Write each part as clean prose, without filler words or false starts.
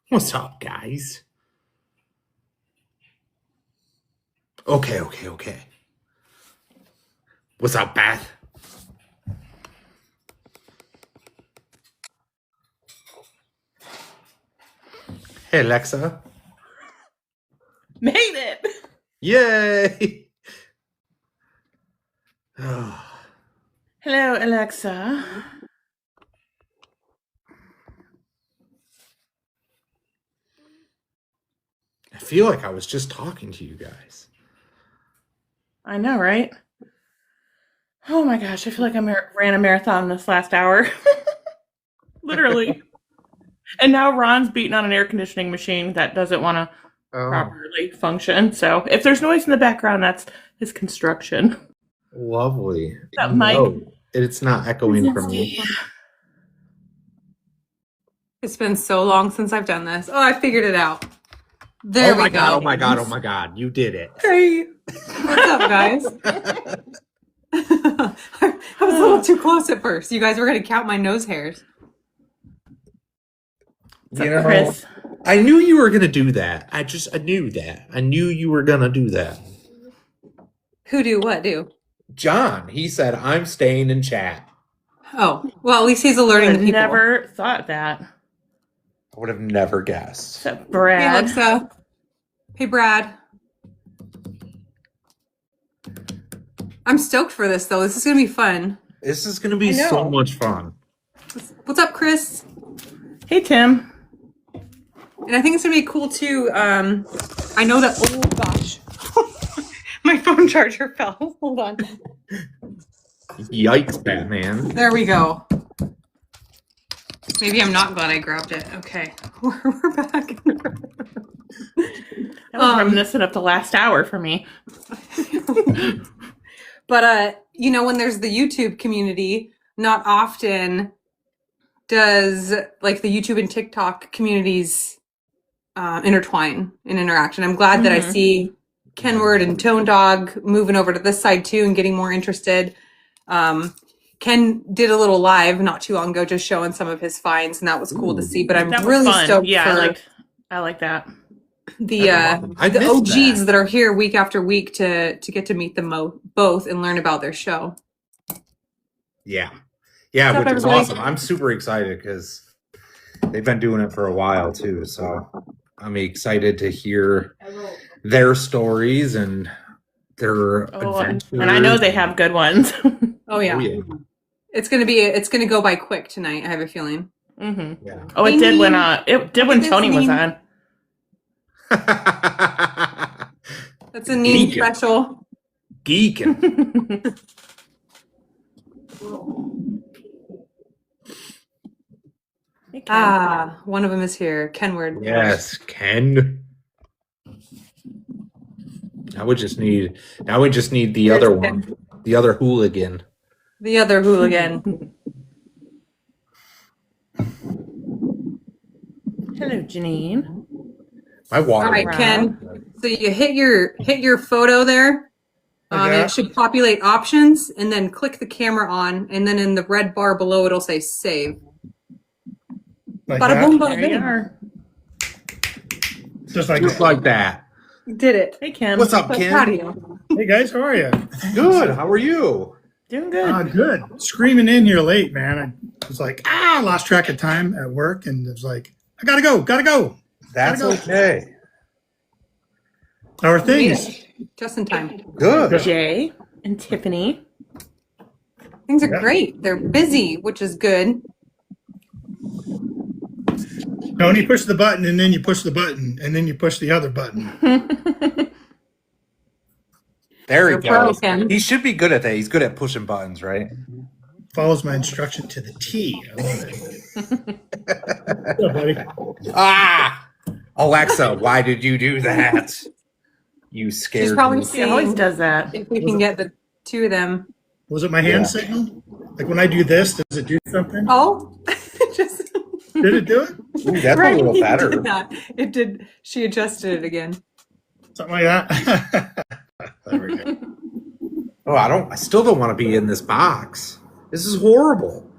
What's up, guys? Okay. What's up, Beth? Hey, Alexa. Made it! Yay! Hello, Alexa. I feel like I was just talking to you guys. I know, right? Oh my gosh, I feel like I ran a marathon this last hour. Literally. And now Ron's beating on an air conditioning machine that doesn't want to properly function. So if there's noise in the background, that's his construction. Lovely. That mic. It's not echoing from me. It's been so long since I've done this. Oh, I figured it out. There we go. Oh my god. You did it. Hey. What's up, guys? I was a little too close at first. You guys were going to count my nose hairs. You know, Chris. I knew you were going to do that. I knew that. I knew you were going to do that. Who do what do? John, he said, I'm staying in chat. Oh, well, at least he's alerting I people. never thought that. I would have never guessed. Except Hey, Brad. Alexa. Hey, Brad. I'm stoked for this, though. This is going to be fun. This is going to be so much fun. What's up, Chris? Hey, Tim. And I think it's going to be cool, too. I know that... Oh, gosh. My phone charger fell. Hold on. Yikes, Batman. There we go. Maybe I'm not glad I grabbed it. Okay. We're back. That was reminiscent of the last hour for me. But, you know, when there's the YouTube community, not often does, like, the YouTube and TikTok communities intertwine in interaction. I'm glad that I see Kenward and Tone Dog moving over to this side, too, and getting more interested. Ken did a little live not too long ago just showing some of his finds, and that was cool to see. But I'm really stoked for I like that. the OGs that are here week after week to get to meet them both and learn about their show. Yeah, What's which up, is everybody? awesome. I'm super excited because they've been doing it for a while too. So I'm excited to hear their stories and their adventures. And I know they have good ones. Oh yeah. It's gonna go by quick tonight. I have a feeling. Mm-hmm. Yeah. Oh, it did when Tony was on. That's a neat special. Geeking. One of them is here. Kenward. Yes, Ken. Now we just need the other one. The other hooligan. The other hooligan. Hello, Janine. My water. All right, Ken. So you hit your photo there. It should populate options, and then click the camera on, and then in the red bar below it'll say save. Like Bada that? boom, bada There you bing. are. Just like Just that. like that. Did it. Hey, Kim. What's up, So proud of Ken? you. Hey guys, how are you? Good. How are you? Doing good. Good. Screaming in here late, man. I was like, lost track of time at work, and it was like, I gotta go. That's Gotta go. okay. How are things? Just in time. Good. Jay and Tiffany. Things are Yeah. great. They're busy, which is good. Tony, push the button, and then you push the button, and then you push the other button. There he You're pro, goes. Ken. He should be good at that. He's good at pushing buttons, right? Follows my instruction to the T. I love it. What's up, buddy? Alexa, why did you do that? You scared She's probably me. He always does that. if we can get the two of them. Was it my hand signal? Like when I do this, does it do something? Oh, just Did it do it? Ooh, that's right. a little It better. did that. It did. She adjusted it again. Something like that. There we go. Oh, I still don't want to be in this box. This is horrible.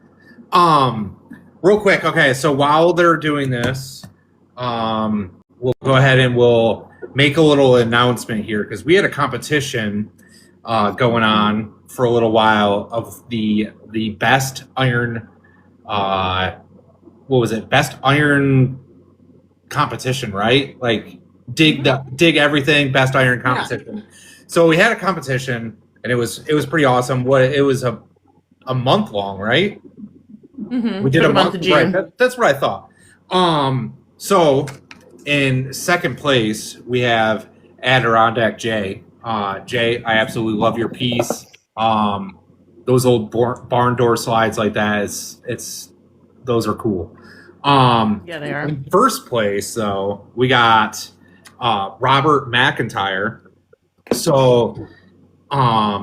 Real quick, okay, so while they're doing this, we'll go ahead and we'll make a little announcement here because we had a competition going on for a little while of the best iron. What was it? Best iron competition, right? Like dig everything, best iron competition. So we had a competition, and it was pretty awesome. It was a month long, right? Mm-hmm. We did For a the month of June. right? That's what I thought. So in second place we have Adirondack Jay. Jay, I absolutely love your piece. Those old barn door slides like that, it's those are cool. Yeah, they are. In first place, though, we got Robert McIntyre. So,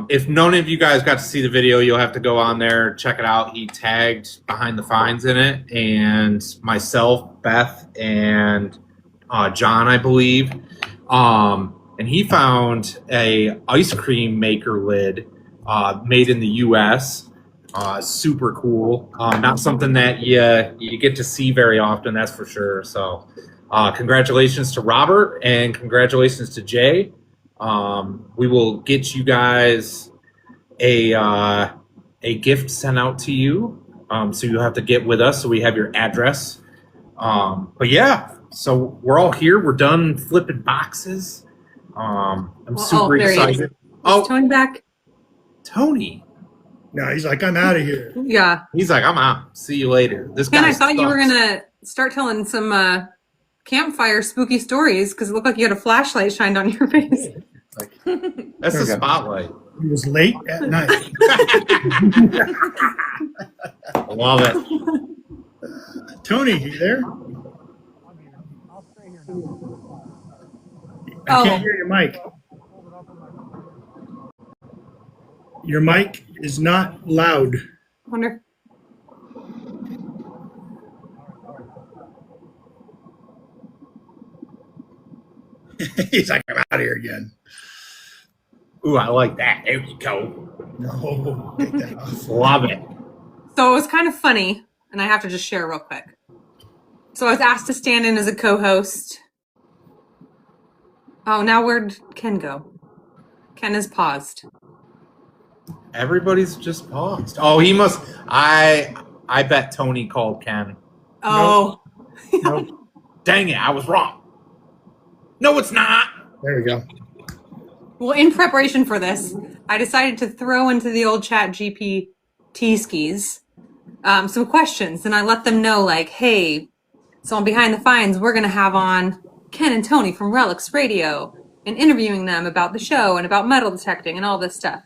if none of you guys got to see the video, you'll have to go on there, check it out. He tagged Behind the Fines in it, and myself, Beth, and John, I believe. And he found a ice cream maker lid made in the U.S. Super cool. Not something that you get to see very often, that's for sure. So congratulations to Robert and congratulations to Jay. We will get you guys a gift sent out to you. So you'll have to get with us so we have your address. But yeah, so we're all here. We're done flipping boxes. I'm super there he is. excited. Is Tony back? Tony. No, he's like, I'm out of here. Yeah. He's like, I'm out. See you later. This Ken, guy I thought you were sucks. gonna start telling some campfire spooky stories because it looked like you had a flashlight shined on your face. That's the There we go. spotlight. He was late at night. I love it. Tony, you there? I Oh. can't hear your mic. Your mic is not loud. Wonder. He's like, I'm out of here again. Ooh, I like that. There you go. No, take that off. Love it. So it was kind of funny, and I have to just share real quick. So I was asked to stand in as a co-host. Oh, now where'd Ken go? Ken is paused. Everybody's just paused. Oh, he must. I bet Tony called Ken. Oh, Nope. Dang it, I was wrong. No, it's not. There we go. well, in preparation for this, I decided to throw into the old chat GPT skis some questions, and I let them know, like, hey, so on Behind the Fines, we're going to have on Ken and Tony from Relics Radio and interviewing them about the show and about metal detecting and all this stuff.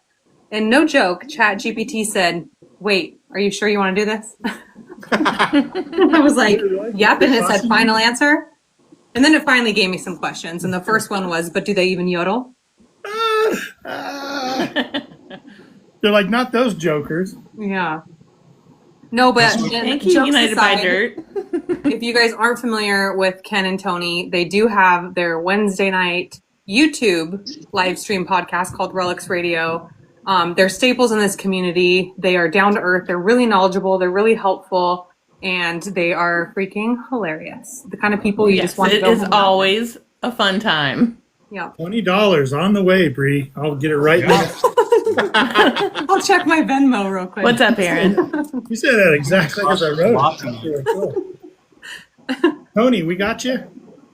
And no joke, chat GPT said, wait, are you sure you want to do this? I was like, yep, and it said final answer. And then it finally gave me some questions, and the first one was, but do they even yodel? They're like, not those jokers. Yeah. No, but Thank you, jokes United by aside, Dirt. if you guys aren't familiar with Ken and Tony, they do have their Wednesday night YouTube live stream podcast called Relics Radio. They're staples in this community. They are down to earth. They're really knowledgeable. They're really helpful. And they are freaking hilarious. The kind of people you Yes, just want to it go is home with. always a fun time. Yeah. $20 on the way, Bree. I'll get it right now. I'll check my Venmo real quick. What's up, Aaron? You said that exactly as I wrote it. Really cool. Tony, we got you.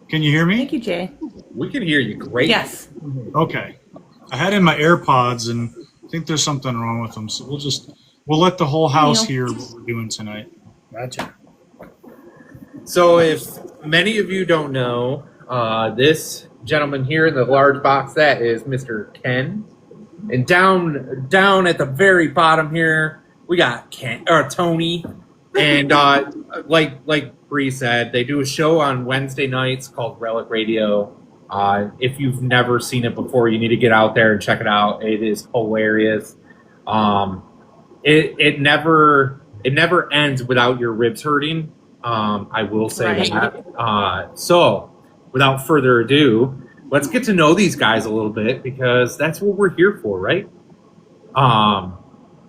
Can you hear me? Thank you, Jay. We can hear you great. Yes. Okay. I had in my AirPods and I think there's something wrong with them. So we'll let the whole house hear what we're doing tonight. Gotcha. So, if many of you don't know, this gentleman here in the large box, that is Mr. Ken. And down at the very bottom here, we got Tony. And like Bree said, they do a show on Wednesday nights called Relic Radio. If you've never seen it before, you need to get out there and check it out. It is hilarious. It never ends without your ribs hurting. I will say Right. that. So, without further ado, let's get to know these guys a little bit because that's what we're here for, right?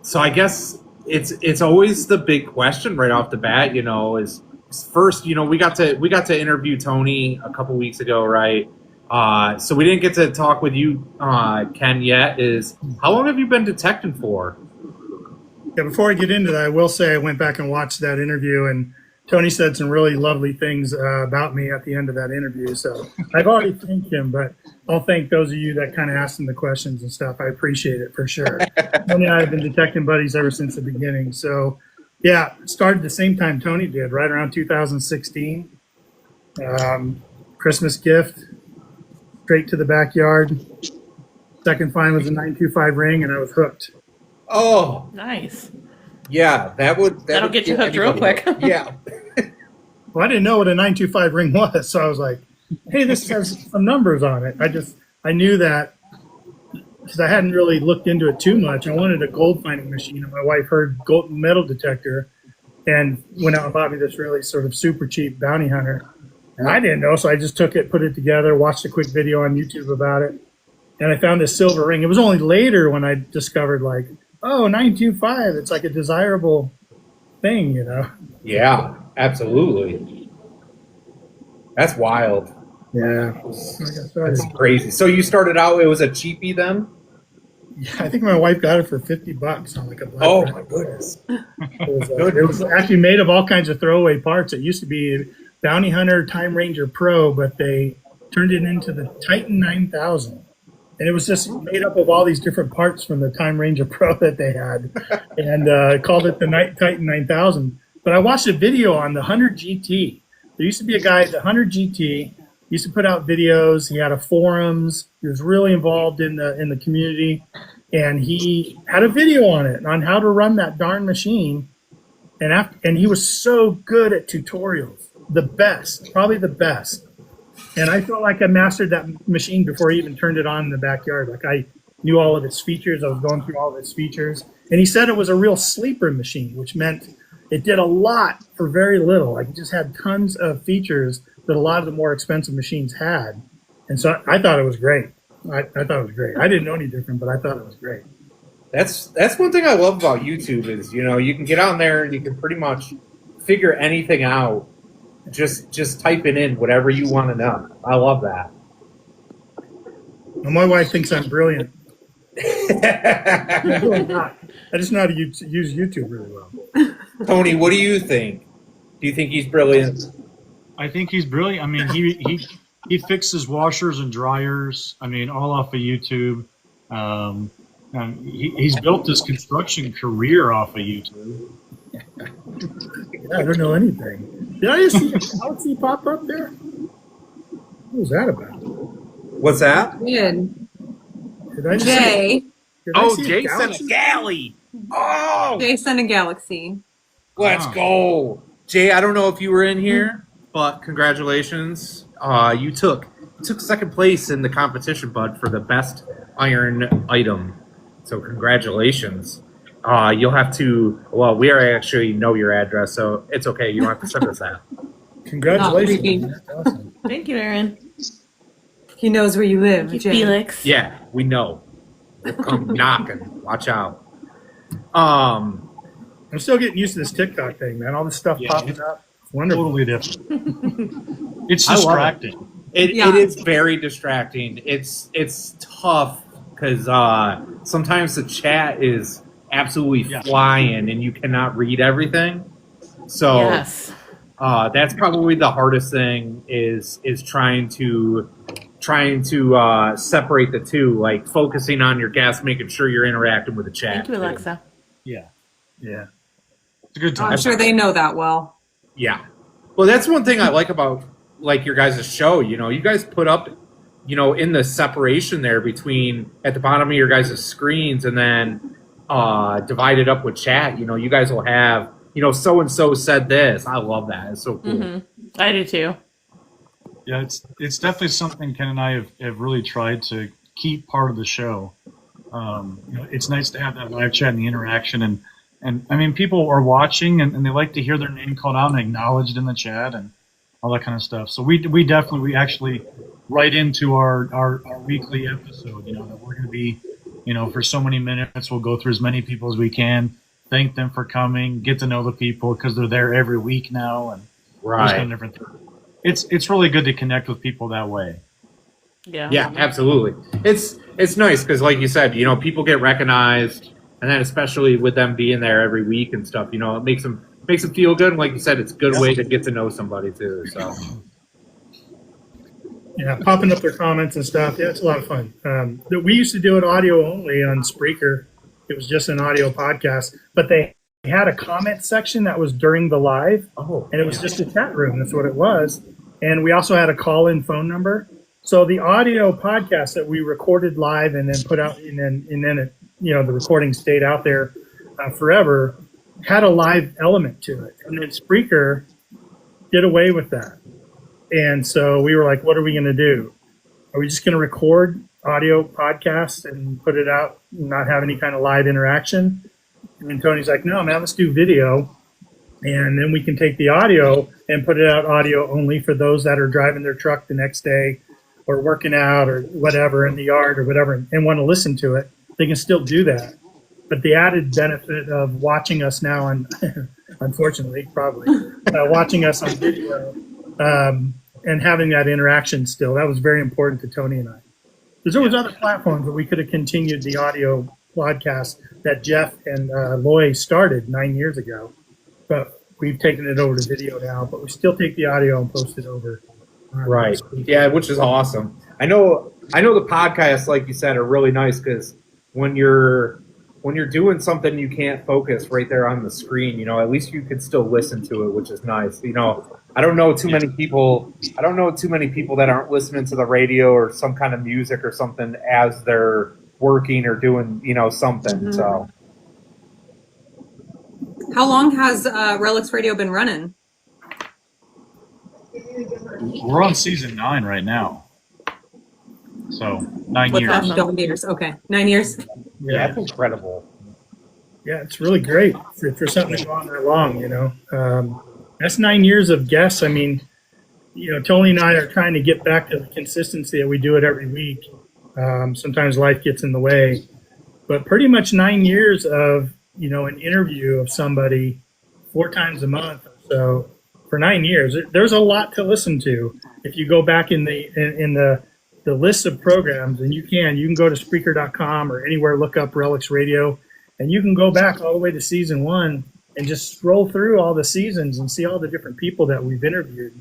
So I guess it's always the big question right off the bat, is first, we got to interview Tony a couple weeks ago, right? So we didn't get to talk with you, Ken, yet. Is how long have you been detecting for? Yeah, before I get into that, I will say I went back and watched that interview, and Tony said some really lovely things about me at the end of that interview. So I've already thanked him, but I'll thank those of you that kind of asked him the questions and stuff. I appreciate it for sure. Tony and I have been detecting buddies ever since the beginning. So yeah, started the same time Tony did, right around 2016. Christmas gift, straight to the backyard. Second find was a 925 ring, and I was hooked. Oh, Nice. yeah, that'll get you hooked real quick. Yeah. Well, I didn't know what a 925 ring was, so I was like, hey, this has some numbers on it. I knew that because I hadn't really looked into it too much. I wanted a gold finding machine, and my wife heard gold metal detector and went out and bought me this really sort of super cheap bounty hunter. And I didn't know, so I just took it, put it together, watched a quick video on YouTube about it, and I found this silver ring. It was only later when I discovered, like, oh, 925, it's like a desirable thing, Yeah, absolutely. That's wild. Yeah. That's crazy. So you started out, it was a cheapie then? Yeah, I think my wife got it for $50 on like a Black Oh Friday. my goodness. It was actually made of all kinds of throwaway parts. It used to be Bounty Hunter Time Ranger Pro, but they turned it into the Titan 9000. And it was just made up of all these different parts from the Time Ranger Pro that they had, and called it the Titan 9000. But I watched a video on the 100 GT. There used to be a guy, the 100 GT, used to put out videos. He had a forums. He was really involved in the community, and he had a video on it on how to run that darn machine. And he was so good at tutorials, the best, probably the best. And I felt like I mastered that machine before he even turned it on in the backyard. Like I knew all of its features. I was going through all of its features. And he said it was a real sleeper machine, which meant it did a lot for very little. Like it just had tons of features that a lot of the more expensive machines had. And so I thought it was great. I thought it was great. I didn't know any different, but I thought it was great. That's one thing I love about YouTube is, you can get on there and you can pretty much figure anything out. Just typing in whatever you want to know. I love that. Well, my wife thinks I'm brilliant. I'm really not. I just know how to use YouTube really well. Tony, what do you think? Do you think he's brilliant? I think he's brilliant. I mean, he fixes washers and dryers. I mean, all off of YouTube. He's built his construction career off of YouTube. Yeah, I don't know anything. Did I just see a galaxy pop up there? What was that about? What's that? Good. Did I just Jay. did I see a Jason galaxy? Galley. Oh, Jay sent a galaxy. let's go. Jay, I don't know if you were in here, but congratulations. You took second place in the competition, bud, for the best iron item. So congratulations. You'll have to, we actually know your address, so it's okay. You don't have to send us that. Congratulations. Not That's awesome. Thank you, Aaron. He knows where you live, Thank you, Jay. Felix. Yeah, we know. We'll come knocking. Watch out. Um, I'm still getting used to this TikTok thing, man. All this stuff Yeah, popping up. It's wonderful. Totally different. It's I love it. distracting. Yeah. It is very distracting. It's tough because sometimes the chat is absolutely Yeah. flying and you cannot read everything. So Yes. that's probably the hardest thing is trying to separate the two, like focusing on your guests, making sure you're interacting with the chat. Thank you, too. Alexa. Yeah, Yeah. it's a good time. I'm sure they know that well. Yeah. Well, that's one thing I like about like your guys' show. You guys put up, in the separation there between at the bottom of your guys' screens and then divided up with chat. You guys will have, so and so said this. I love that. It's so cool. Hmm. I do too. Yeah, it's definitely something Ken and I have really tried to keep part of the show. It's nice to have that live chat and the interaction, and I mean, people are watching and they like to hear their name called out and acknowledged in the chat and all that kind of stuff. So we actually write into our weekly episode, that we're going to be, for so many minutes, we'll go through as many people as we can, thank them for coming, get to know the people because they're there every week now, and those kind Right. of different things. It's really good to connect with people that way. Yeah. Yeah, absolutely. It's nice because, like you said, people get recognized, and then especially with them being there every week and stuff, it makes them feel good. And like you said, it's a good way to get to know somebody too. So Yeah, popping up their comments and stuff. Yeah, it's a lot of fun. We used to do it audio only on Spreaker. It was just an audio podcast, but they had a comment section that was during the live, and it was just a chat room. That's what it was. And we also had a call-in phone number. So the audio podcast that we recorded live and then put out, and then it, the recording stayed out there forever, had a live element to it. And then Spreaker did away with that. And so we were like, what are we going to do? Are we just going to record audio podcasts and put it out and not have any kind of live interaction? And then Tony's like, no, man, let's do video. And then we can take the audio and put it out audio only for those that are driving their truck the next day or working out or whatever in the yard or whatever and want to listen to it. They can still do that. But the added benefit of watching us now on, unfortunately, probably, watching us on video, and having that interaction still, that was very important to Tony and I. Because there was other platforms where we could have continued the audio podcast that Jeff and Loy started 9 years ago. But we've taken it over to video now, but we still take the audio and post it over. right, yeah, which is awesome. I know the podcasts, like you said, are really nice because when you're doing something you can't focus right there on the screen, at least you can still listen to it, which is nice. I don't know too many people that aren't listening to the radio or some kind of music or something as they're working or doing, something. Mm-hmm. So How long has Relics Radio been running? We're on season 9 right now. So 9 What's years. that? Don't years. Okay, 9 years. yeah, that's incredible. Yeah, it's really great for something to go on that long, That's 9 years of guests. I mean, Tony and I are trying to get back to the consistency that we do it every week. Sometimes life gets in the way. But pretty much 9 years of, an interview of somebody 4 times a month. So for 9 years, there's a lot to listen to. If you go back in the list of programs, and you can go to Spreaker.com or anywhere, look up Relics Radio, and you can go back all the way to season 1 and just scroll through all the seasons and see all the different people that we've interviewed.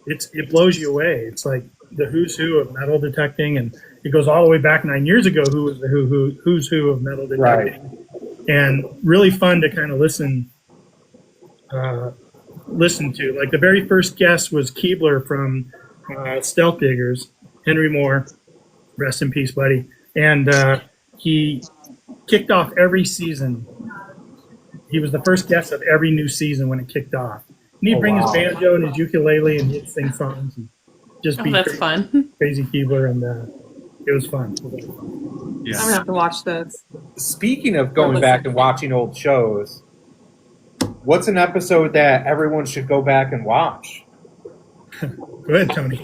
It blows you away. It's like the who's who of metal detecting, and it goes all the way back 9 years ago. Who was the who's who of metal detecting, Right. And really fun to kind of listen to. Like the very first guest was Keebler from Stealth Diggers, Henry Moore, rest in peace, buddy. And he kicked off every season. He was the first guest of every new season when it kicked off. And he'd bring his banjo and his ukulele and he'd sing songs and just be Oh, that's fun. crazy Keebler, and it was fun. Yeah. I'm gonna have to watch those. Speaking of going back and watching old shows, what's an episode that everyone should go back and watch? Go ahead, Tony.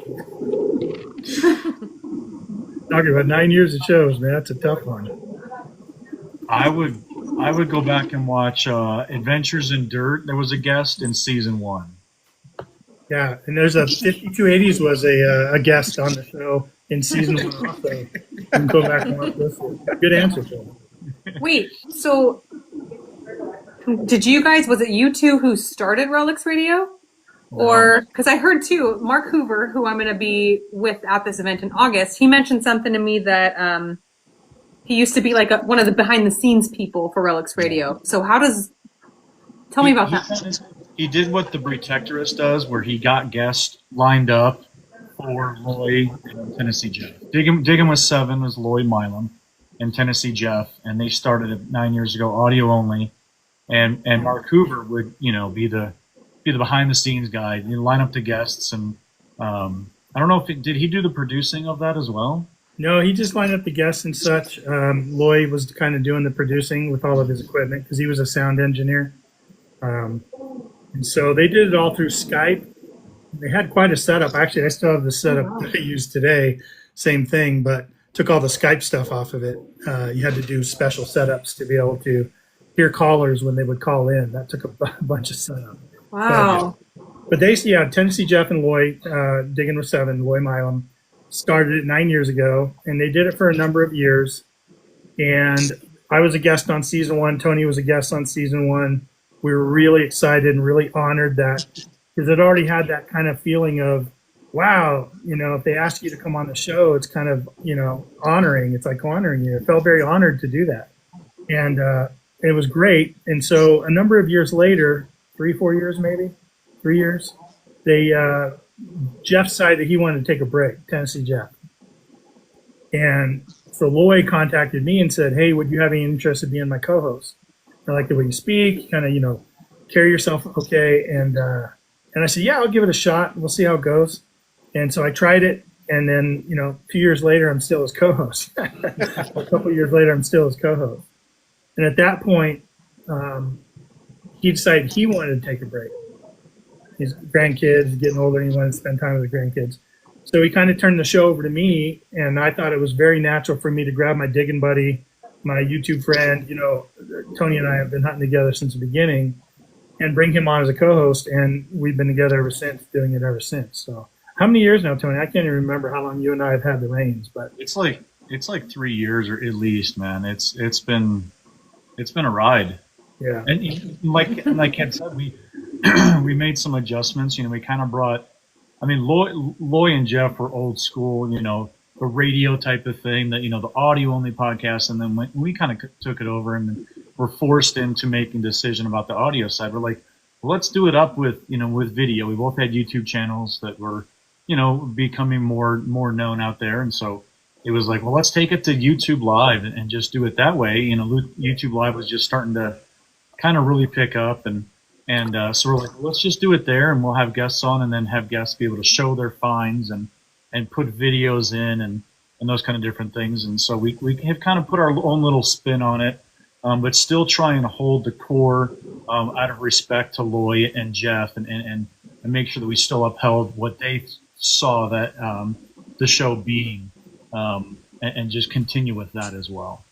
Talking about 9 years of shows, man, that's a tough one. I would go back and watch Adventures in Dirt. There was a guest in season 1. Yeah, and there's a 5280s was a guest on the show in season 1 also. You can go back and watch this. Good answer, Phil. Wait, so did you guys? Was it you two who started Relics Radio? Or because I heard too, Mark Hoover, who I'm going to be with at this event in August, he mentioned something to me that he used to be like one of the behind the scenes people for Relics Radio. So tell me about that. He did what the Protectorist does, where he got guests lined up for Loy and Tennessee Jeff. Diggin' with 7 was Lloyd Milam and Tennessee Jeff, and they started it 9 years ago, audio only. And Mark Hoover would be the behind the scenes guy. He'd line up the guests, and I don't know if did he do the producing of that as well? No, he just lined up the guests and such. Lloyd was kind of doing the producing with all of his equipment because he was a sound engineer. And so they did it all through Skype. They had quite a setup. Actually, I still have the setup that I use today. Same thing, but took all the Skype stuff off of it. You had to do special setups to be able to hear callers when they would call in. That took a bunch of setup. Wow. But Tennessee Jeff and Loy, Digging with Seven, Loy Milam, started it 9 years ago, and they did it for a number of years. And I was a guest on season 1. Tony was a guest on season 1. We were really excited and really honored that, because it already had that kind of feeling of, wow, if they ask you to come on the show, it's kind of, honoring. It's like honoring you. It felt very honored to do that. And it was great. And so a number of years later, 3 years, Jeff decided that he wanted to take a break, Tennessee Jeff. And so Loy contacted me and said, hey, would you have any interest in being my co-host? I like the way you speak, kind of, carry yourself okay. And I said, yeah, I'll give it a shot. We'll see how it goes. And so I tried it. And then, a few years later, I'm still his co-host. A couple of years later, I'm still his co-host. And at that point, he decided he wanted to take a break. His grandkids getting older, and he wanted to spend time with the grandkids. So he kind of turned the show over to me, and I thought it was very natural for me to grab my digging buddy, my YouTube friend. Tony and I have been hunting together since the beginning, and bring him on as a co-host, and we've been together ever since, doing it ever since. So how many years now, Tony? I can't even remember how long you and I have had the reins, but it's like 3 years or at least, man. It's been a ride. Yeah. And like Ken said, we we made some adjustments. We kind of brought. I mean, Loy and Jeff were old school. The radio type of thing, that the audio only podcast, and then when we kind of took it over and were forced into making a decision about the audio side. We're like, well, let's do it up with with video. We both had YouTube channels that were becoming more known out there, and so it was like, well, let's take it to YouTube Live and just do it that way. YouTube Live was just starting to kind of really pick up, and so we're like, well, let's just do it there, and we'll have guests on, and then have guests be able to show their finds and put videos in and those kind of different things. And so we have kind of put our own little spin on it, but still trying to hold the core out of respect to Loy and Jeff, and make sure that we still upheld what they saw that the show being, and just continue with that as well.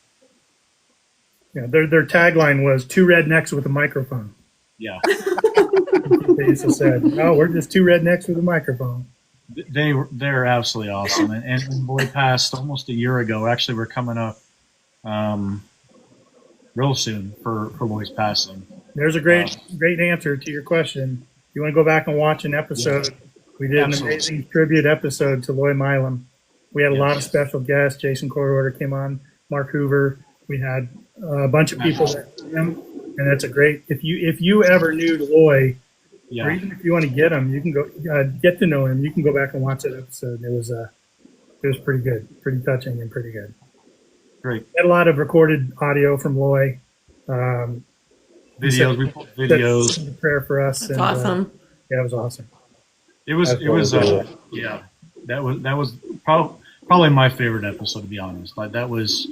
Yeah, their tagline was "Two rednecks with a microphone." Yeah. They used to say, "No, we're just two rednecks with a microphone." They're absolutely awesome. And when Loy passed almost a year ago, actually we're coming up real soon for Loy's passing. There's a great answer to your question. You want to go back and watch an episode? Yeah. We did an amazing tribute episode to Loy Milam. We had a lot of special guests. Jason Cororder came on, Mark Hoover. We had a bunch of people that knew him, and that's a great. If you ever knew Loy, or even if you want to get him, you can go get to know him. You can go back and watch that episode. It was pretty good, pretty touching, and pretty good. Great. We had a lot of recorded audio from Loy. Videos. We put videos. A prayer for us. That's awesome. Yeah, it was awesome. It was that was probably my favorite episode, to be honest. Like that was,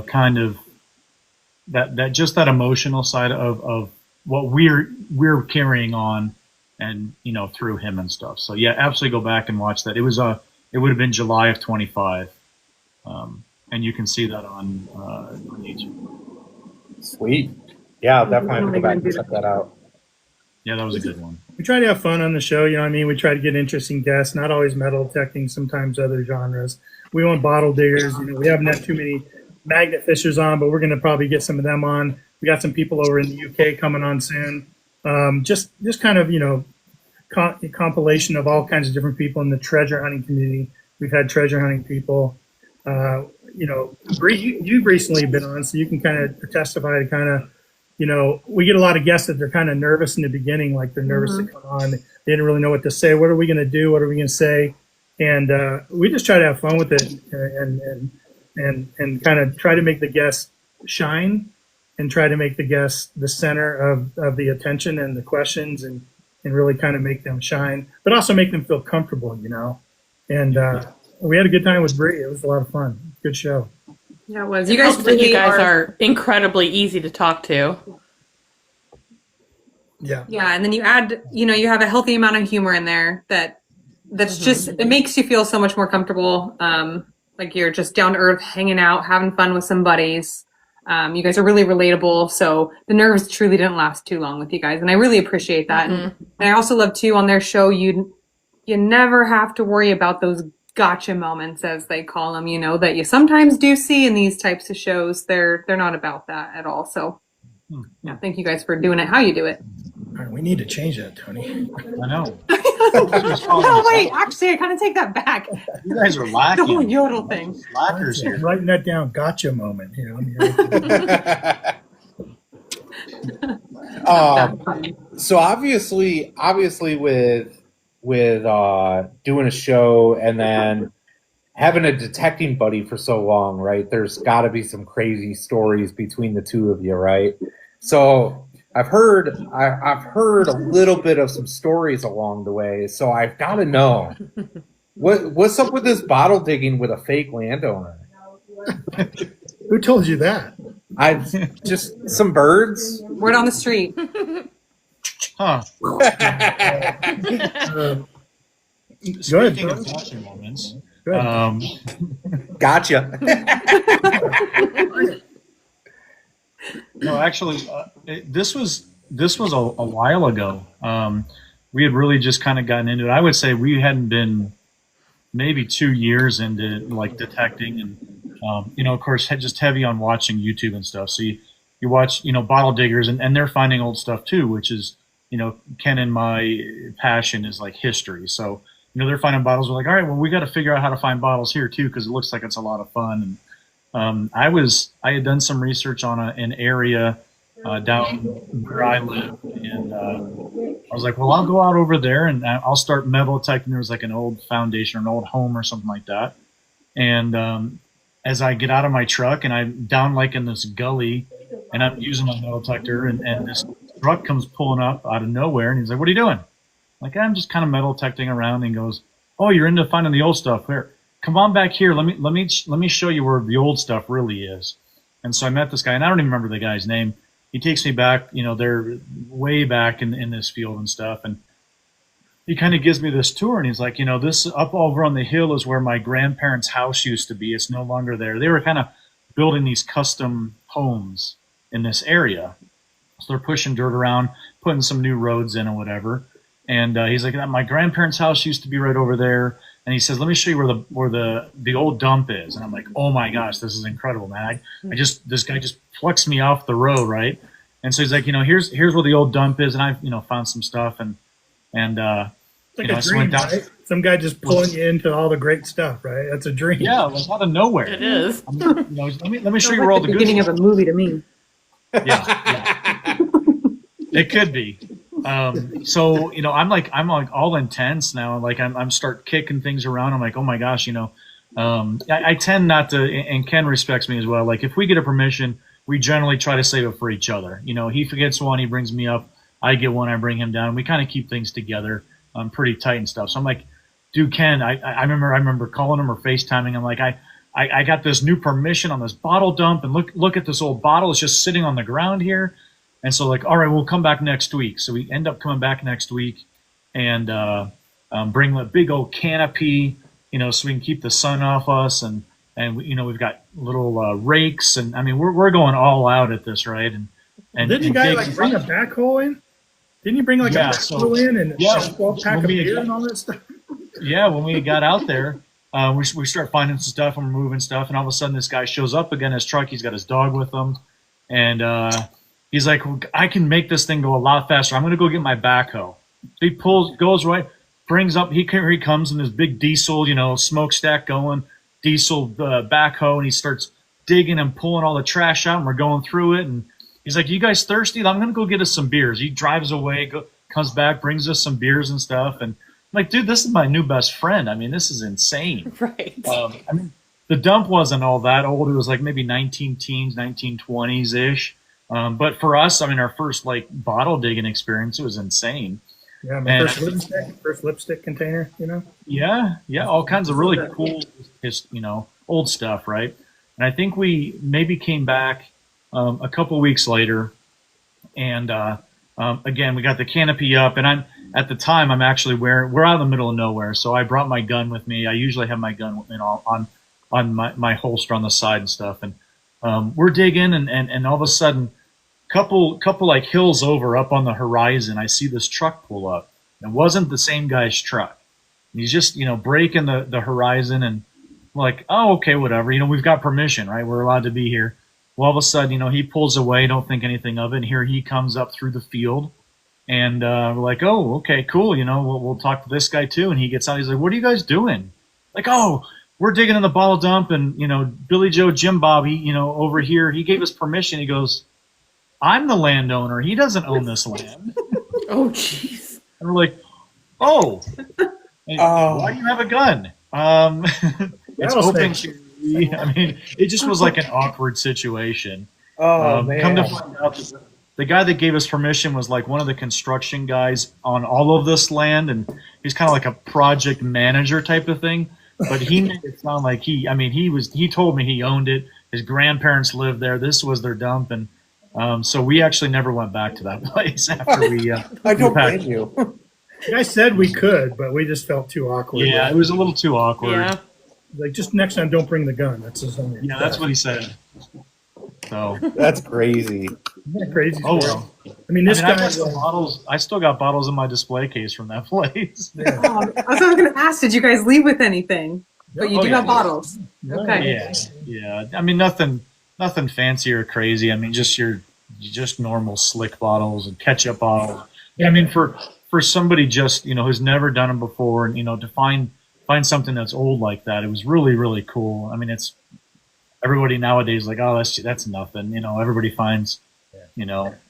kind of that just that emotional side of what we're carrying on, and through him and stuff. So yeah, absolutely go back and watch that. It would have been July of 25, and you can see that on YouTube. Sweet. Yeah, I'll definitely go back and check that out. Yeah, that was a good one. We try to have fun on the show, We try to get interesting guests, not always metal detecting, sometimes other genres. We want bottle diggers. We haven't had too many magnet fishers on, but we're going to probably get some of them on. We got some people over in the UK coming on soon. Just kind of, compilation of all kinds of different people in the treasure hunting community. We've had treasure hunting people. You've recently been on, so you can kind of testify to kind of, we get a lot of guests that they're kind of nervous in the beginning, like they're nervous to come on. They didn't really know what to say. What are we going to do? What are we going to say? And we just try to have fun with it and kind of try to make the guests shine and try to make the guests the center of the attention and the questions and really kind of make them shine, but also make them feel comfortable, And we had a good time with Bree. It was a lot of fun. Good show. Yeah, it was. You guys are incredibly easy to talk to. Yeah. Yeah, and then you add, you have a healthy amount of humor in there that's just, it makes you feel so much more comfortable. Like you're just down to earth, hanging out, having fun with some buddies. You guys are really relatable. So the nerves truly didn't last too long with you guys. And I really appreciate that. And I also love too on their show, you never have to worry about those gotcha moments, as they call them, you know, that you sometimes do see in these types of shows. They're not about that at all. So yeah, thank you guys for doing it how you do it. All right, we need to change that, Tony. I know. No, wait, actually, I kind of take that back. You guys are The lacking. whole yodel thing. Slackers here. Writing that down, gotcha moment. You know. So obviously with doing a show and then having a detecting buddy for so long, right? There's got to be some crazy stories between the two of you, right? So I've heard a little bit of some stories along the way. So I've got to know what's up with this bottle digging with a fake landowner. Who told you that? I just some birds. Word on the street. Huh. Speaking of gotcha moments, Go ahead. Gotcha. no, actually, this was a while ago. We had really just kind of gotten into it. I would say we hadn't been maybe 2 years into like detecting, and of course, just heavy on watching YouTube and stuff. So you watch, bottle diggers, and they're finding old stuff too, which is, Ken and my passion is like history. So, they're finding bottles. We're like, all right, well, we got to figure out how to find bottles here too, because it looks like it's a lot of fun. And I had done some research on an area down where I live, and I was like, well, I'll go out over there and I'll start metal detecting. There was like an old foundation or an old home or something like that. And as I get out of my truck and I'm down like in this gully and I'm using my metal detector, and this truck comes pulling up out of nowhere, and he's like, what are you doing? Like, I'm just kind of metal detecting around, and he goes, oh, you're into finding the old stuff. Here, come on back here. Let me show you where the old stuff really is. And so I met this guy, and I don't even remember the guy's name. He takes me back, they're way back in this field and stuff. And he kind of gives me this tour, and he's like, this up over on the hill is where my grandparents' house used to be. It's no longer there. They were kind of building these custom homes in this area. So they're pushing dirt around, putting some new roads in or whatever. And he's like, my grandparents' house used to be right over there. And he says, let me show you where the old dump is. And I'm like, oh my gosh, this is incredible, man. This guy just plucks me off the road, right? And so he's like, here's where the old dump is. And I, found some stuff and It's like a dream, right? Some guy just pulling you into all the great stuff, right? That's a dream. Yeah, like out of nowhere. It is. Let me show you where all the good beginning of a movie to me. Yeah. It could be. So I'm like all intense now. Like I'm start kicking things around. I'm like, oh my gosh, I tend not to, and Ken respects me as well. Like if we get a permission, we generally try to save it for each other. He forgets one, he brings me up. I get one, I bring him down. We kind of keep things together, pretty tight and stuff. So I'm like, dude, Ken, I remember calling him or FaceTiming. I'm like, I got this new permission on this bottle dump, and look at this old bottle. It's just sitting on the ground here. And so like, all right, we'll come back next week. So we end up coming back next week and bring a big old canopy, so we can keep the sun off us. And we've got little rakes, and I mean, we're going all out at this, right? And didn't you guys bring a backhoe in? Didn't you bring a backhoe in and a 12-pack of beer and all that stuff? Yeah, when we got out there, we start finding some stuff and we're moving stuff, and all of a sudden this guy shows up again in his truck. He's got his dog with him, and he's like, I can make this thing go a lot faster. I'm going to go get my backhoe. He goes right, brings up, here he comes in this big diesel, smokestack going, diesel backhoe, and he starts digging and pulling all the trash out, and we're going through it, and he's like, you guys thirsty? I'm going to go get us some beers. He drives away, comes back, brings us some beers and stuff, and I'm like, dude, this is my new best friend. I mean, this is insane. Right. I mean, the dump wasn't all that old. It was like maybe 1920s-ish. But for us, I mean, our first like bottle digging experience, it was insane. Yeah, my first lipstick container, Yeah, all kinds of really cool, old stuff, right? And I think we maybe came back a couple weeks later, and again, we got the canopy up, and at the time I'm actually we're out in the middle of nowhere, so I brought my gun with me. I usually have my gun on my holster on the side and stuff, and we're digging, and all of a sudden, couple like hills over up on the horizon, I see this truck pull up. It wasn't the same guy's truck. He's just, breaking the horizon, and I'm like, oh, okay, whatever. We've got permission, right? We're allowed to be here. Well, all of a sudden, he pulls away, don't think anything of it. And here he comes up through the field, and we're like, oh, okay, cool. We'll talk to this guy too. And he gets out. He's like, what are you guys doing? Like, oh, we're digging in the bottle dump, and Billy Joe Jim Bobby, over here, he gave us permission. He goes, I'm the landowner. He doesn't own this land. Oh, jeez. And we're like, oh, why do you have a gun? It's open carry. I mean, it just was like an awkward situation. Man. Come to find out, the guy that gave us permission was like one of the construction guys on all of this land, and he's kind of like a project manager type of thing. But he made it sound like he told me he owned it. His grandparents lived there. This was their dump, and so we actually never went back to that place after we. I don't blame you. You guys said we could, but we just felt too awkward. Yeah, it was a little too awkward. Yeah. Like, just next time, don't bring the gun. That's his only. Yeah, that's what he said. So. That's crazy. Isn't that crazy? Oh story? well. I mean, this I guy. still bottles. I still got bottles in my display case from that place. Yeah. I was going to ask, did you guys leave with anything? But you Oh, do yeah. have bottles. Yeah. Okay. Yeah. I mean, nothing fancy or crazy. I mean, just normal slick bottles and ketchup bottles. Yeah, I mean, for somebody just who's never done them before, and to find something that's old like that, it was really, really cool. I mean, it's everybody nowadays like, oh, that's nothing. Everybody finds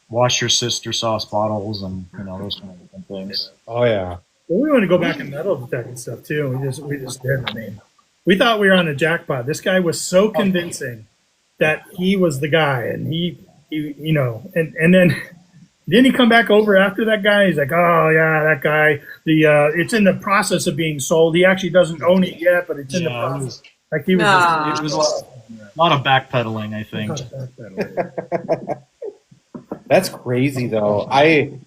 wash your sister sauce bottles and those kind of different things. Oh yeah. Well, we want to go back and metal detecting stuff too. We just did. I mean, we thought we were on a jackpot. This guy was so convincing that he was the guy, and he and then didn't he come back over after that guy? He's like, oh yeah, that guy. It's in the process of being sold. He actually doesn't own it yet, but it's in the process. Like he was. Nah. It was a lot of backpedaling, I think. That's crazy though. I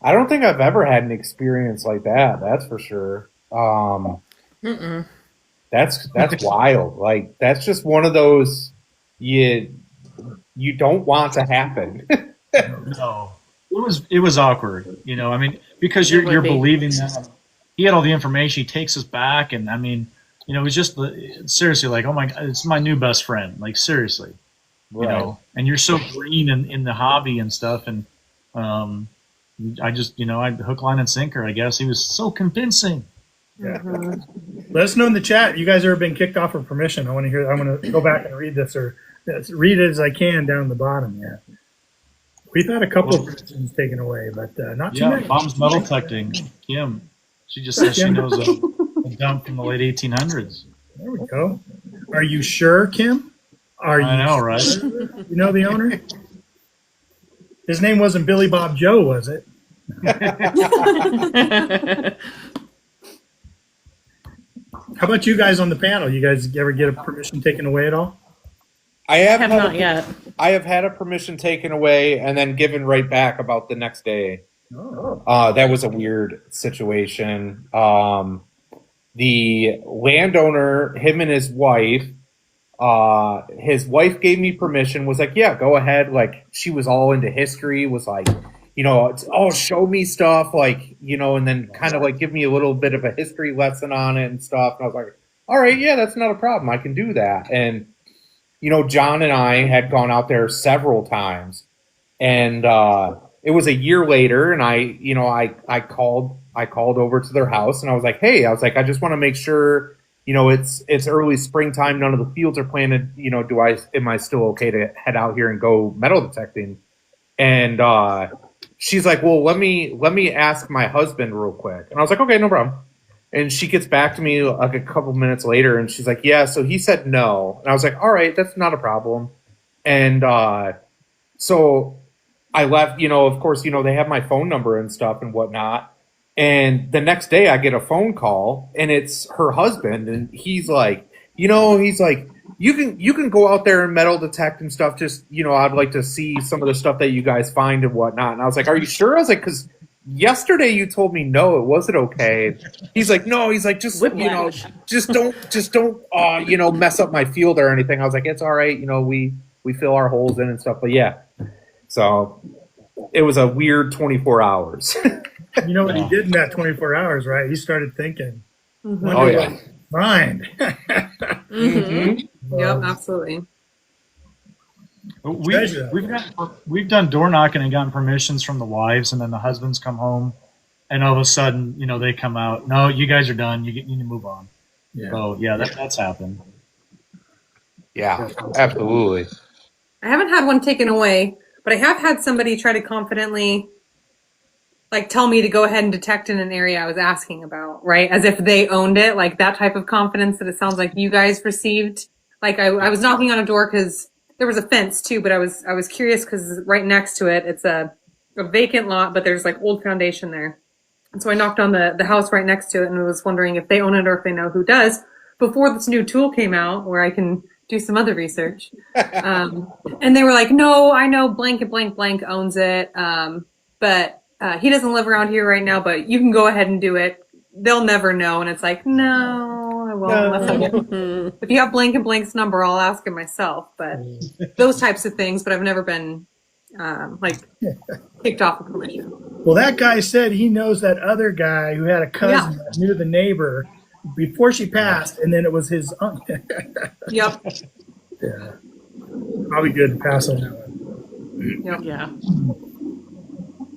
don't think I've ever had an experience like that. That's for sure. That's wild. Like, that's just one of those you don't want to happen. No, it was awkward. I mean, because you're would be. believing that he had all the information. He takes us back, and I mean, it was just seriously like, oh my God, it's my new best friend. Like, seriously, and you're so green in the hobby and stuff, and I just I hook, line, and sinker. I guess he was so convincing. Yeah. Let us know in the chat. You guys ever been kicked off for permission? I want to hear. I'm going to go back and read this, or read it as I can down the bottom. Yeah, we've had a couple of permissions taken away, but not too many. Mom's metal detecting. Kim, she just says she knows a dump from the late 1800s. There we go. Are you sure, Kim? I know, right? Sure? You know the owner? His name wasn't Billy Bob Joe, was it? How about you guys on the panel? You guys ever get a permission taken away at all? I have Have had not yet. I have had a permission taken away and then given right back about the next day. Oh. That was a weird situation. The landowner, him and his wife gave me permission, was like, yeah, go ahead. Like, she was all into history, was like, show me stuff, like, and then kind of like give me a little bit of a history lesson on it and stuff. And I was like, all right, yeah, that's not a problem. I can do that. And, John and I had gone out there several times, and it was a year later, and I called over to their house, and I was like, hey, I just want to make sure, it's early springtime, none of the fields are planted, am I still okay to head out here and go metal detecting? And she's like, well, let me ask my husband real quick. And I was like, okay, no problem. And she gets back to me like a couple minutes later, and she's like, yeah, so he said no. And I was like, all right, that's not a problem. And so I left, of course, they have my phone number and stuff and whatnot. And the next day I get a phone call, and it's her husband, and he's like, you can go out there and metal detect and stuff. Just, I'd like to see some of the stuff that you guys find and whatnot. And I was like, are you sure? I was like, because yesterday you told me no, it wasn't okay. He's like, no, he's like, just, Whiplash. just don't, mess up my field or anything. I was like, it's all right. we fill our holes in and stuff. But yeah, so it was a weird 24 hours. You know what he did in that 24 hours, right? He started thinking. Mhm. Oh, yeah. Mind. Mhm. Yep, absolutely. Treasure. We've done door knocking and gotten permissions from the wives, and then the husbands come home, and all of a sudden, they come out. No, you guys are done. You need to move on. Yeah. So yeah, that's happened. Yeah, absolutely. I haven't had one taken away, but I have had somebody try to confidently tell me to go ahead and detect in an area I was asking about, right? As if they owned it, like that type of confidence that it sounds like you guys received. Like I was knocking on a door because there was a fence too, but I was curious because right next to it, it's a vacant lot, but there's old foundation there. And so I knocked on the house right next to it and was wondering if they own it or if they know who does before this new tool came out where I can do some other research. And they were like, no, I know blank and blank blank owns it. But he doesn't live around here right now, but you can go ahead and do it. They'll never know. And it's like, no, I won't. Unless I get, if you have blank and blank's number, I'll ask him myself. But those types of things, but I've never been kicked off of permission. Well, that guy said he knows that other guy who had a cousin that knew the neighbor before she passed, and then it was his uncle. Yep. Yeah. Probably good to pass on that one. Yep. Yeah.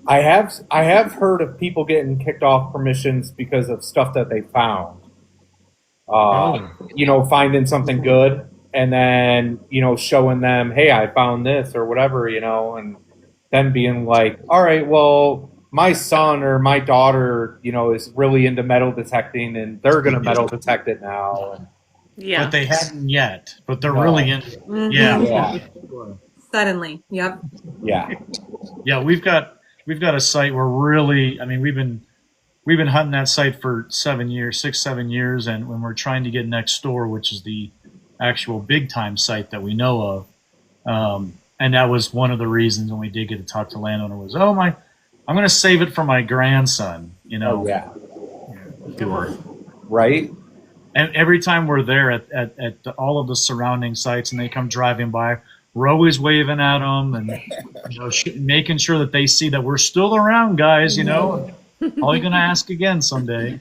I have heard of people getting kicked off permissions because of stuff that they found. Finding something good and then, showing them, hey, I found this or whatever, and then being like, all right, well, my son or my daughter, is really into metal detecting and they're going to metal detect it now. And, Yeah. But they hadn't yet. But they're No. really into it. Mhm. Yeah. Suddenly. Yep. yeah. Yeah, we've got a site where really, we've been hunting that site for 7 years, and when we're trying to get next door, which is the actual big time site that we know of, and that was one of the reasons when we did get to talk to landowner was, I'm going to save it for my grandson, Oh, yeah. Sure. Right? And every time we're there at all of the surrounding sites and they come driving by, we're always waving at them and making sure that they see that we're still around, guys. All you're going to ask again someday.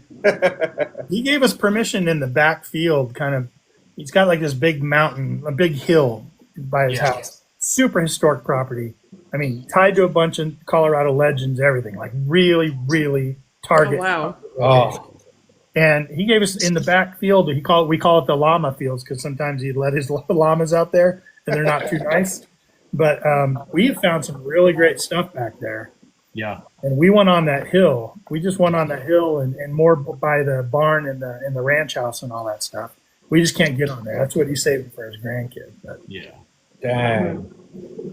He gave us permission in the back field, kind of. He's got this big mountain, a big hill by his house. Super historic property. Tied to a bunch of Colorado legends, everything. Really, really target. Oh, wow. Oh, And he gave us in the back field. We call it the llama fields because sometimes he'd let his llamas out there and they're not too nice. But we have found some really great stuff back there. Yeah. And we went on that hill. We just went on that hill and more by the barn and the ranch house and all that stuff. We just can't get on there. That's what he's saving for his grandkid. But Yeah. dang.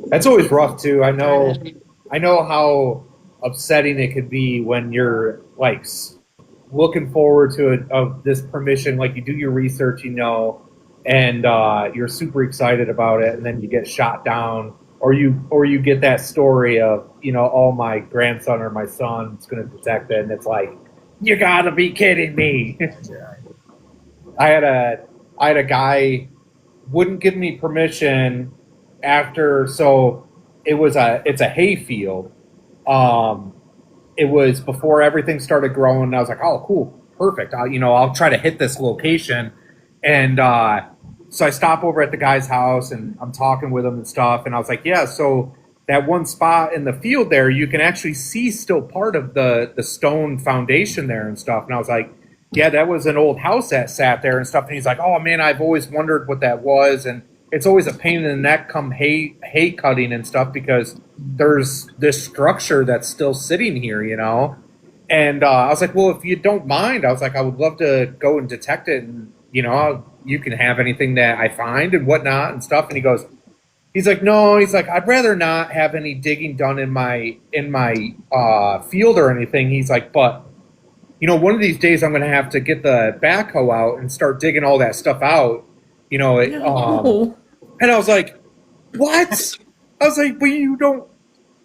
That's always rough too. I know how upsetting it could be when you're looking forward to this permission, you do your research, and you're super excited about it, and then you get shot down, or you get that story of, oh, my grandson or my son's going to detect it, and it's like, you gotta be kidding me. I had a guy wouldn't give me permission after, so it's a hay field. It was before everything started growing. And I was like, oh, cool, perfect. I'll try to hit this location. And so I stop over at the guy's house and I'm talking with him and stuff. And I was like, yeah, so that one spot in the field there, you can actually see still part of the stone foundation there and stuff. And I was like, yeah, that was an old house that sat there and stuff. And he's like, oh, man, I've always wondered what that was. And it's always a pain in the neck come hay cutting and stuff because there's this structure that's still sitting here, And I was like, well, if you don't mind, I was like, I would love to go and detect it. And, you can have anything that I find and whatnot and stuff. And he's like, no, I'd rather not have any digging done in my field or anything. He's like, but, one of these days I'm going to have to get the backhoe out and start digging all that stuff out. And I was like, what? I was like, but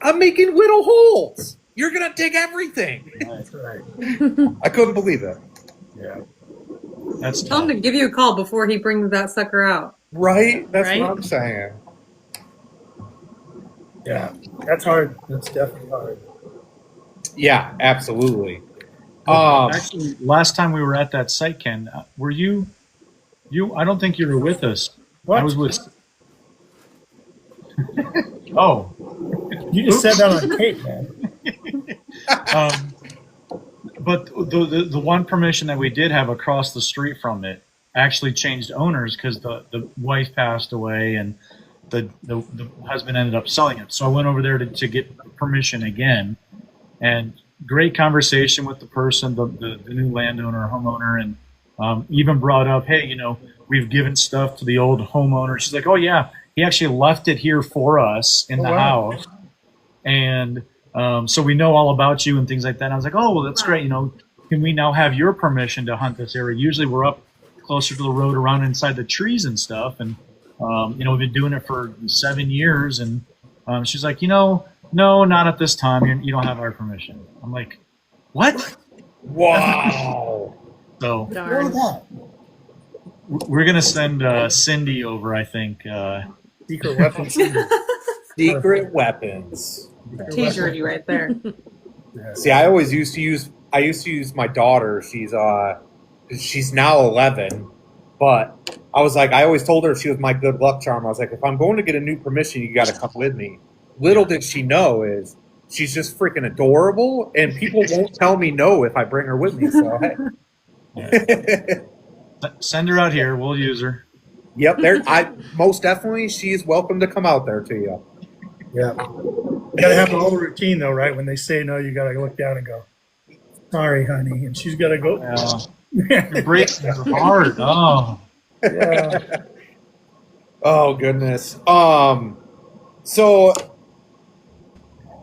I'm making little holes. You're going to dig everything. that's right. I couldn't believe it. Yeah. That's Tell him to give you a call before he brings that sucker out. Right? That's Right? what I'm saying. Yeah, that's hard. That's definitely hard. Yeah, absolutely. Actually, last time we were at that site, Ken, were you? I don't think you were with us. What? I was with. Oh, You just said that on tape, man. um, but the one permission that we did have across the street from it actually changed owners because the wife passed away and the husband ended up selling it. So I went over there to get permission again, and great conversation with the person, the new landowner, homeowner, and even brought up, hey, we've given stuff to the old homeowner. She's like, oh yeah, he actually left it here for us in the house, and so we know all about you and things like that. And I was like, oh well, that's great. Can we now have your permission to hunt this area? Usually we're up closer to the road, around inside the trees and stuff, and we've been doing it for 7 years. And she's like, no, not at this time. You don't have our permission. I'm like, what? Wow. So Darn. we're gonna send Cindy over, I think. Secret weapons. Secret weapons. T-shirt you right there. See, I used to use my daughter. She's now 11, but I was like, I always told her she was my good luck charm. I was like, if I'm going to get a new permission, you got to come with me. Little did she know is she's just freaking adorable, and people won't tell me no if I bring her with me. So hey. Send her out here. We'll use her. Yep, most definitely she's welcome to come out there to you. Yeah. You gotta have the whole routine though, right? When they say no, you gotta look down and go, sorry, honey. And she's gotta go. You're breaking her heart. Oh. Yeah. Oh goodness. So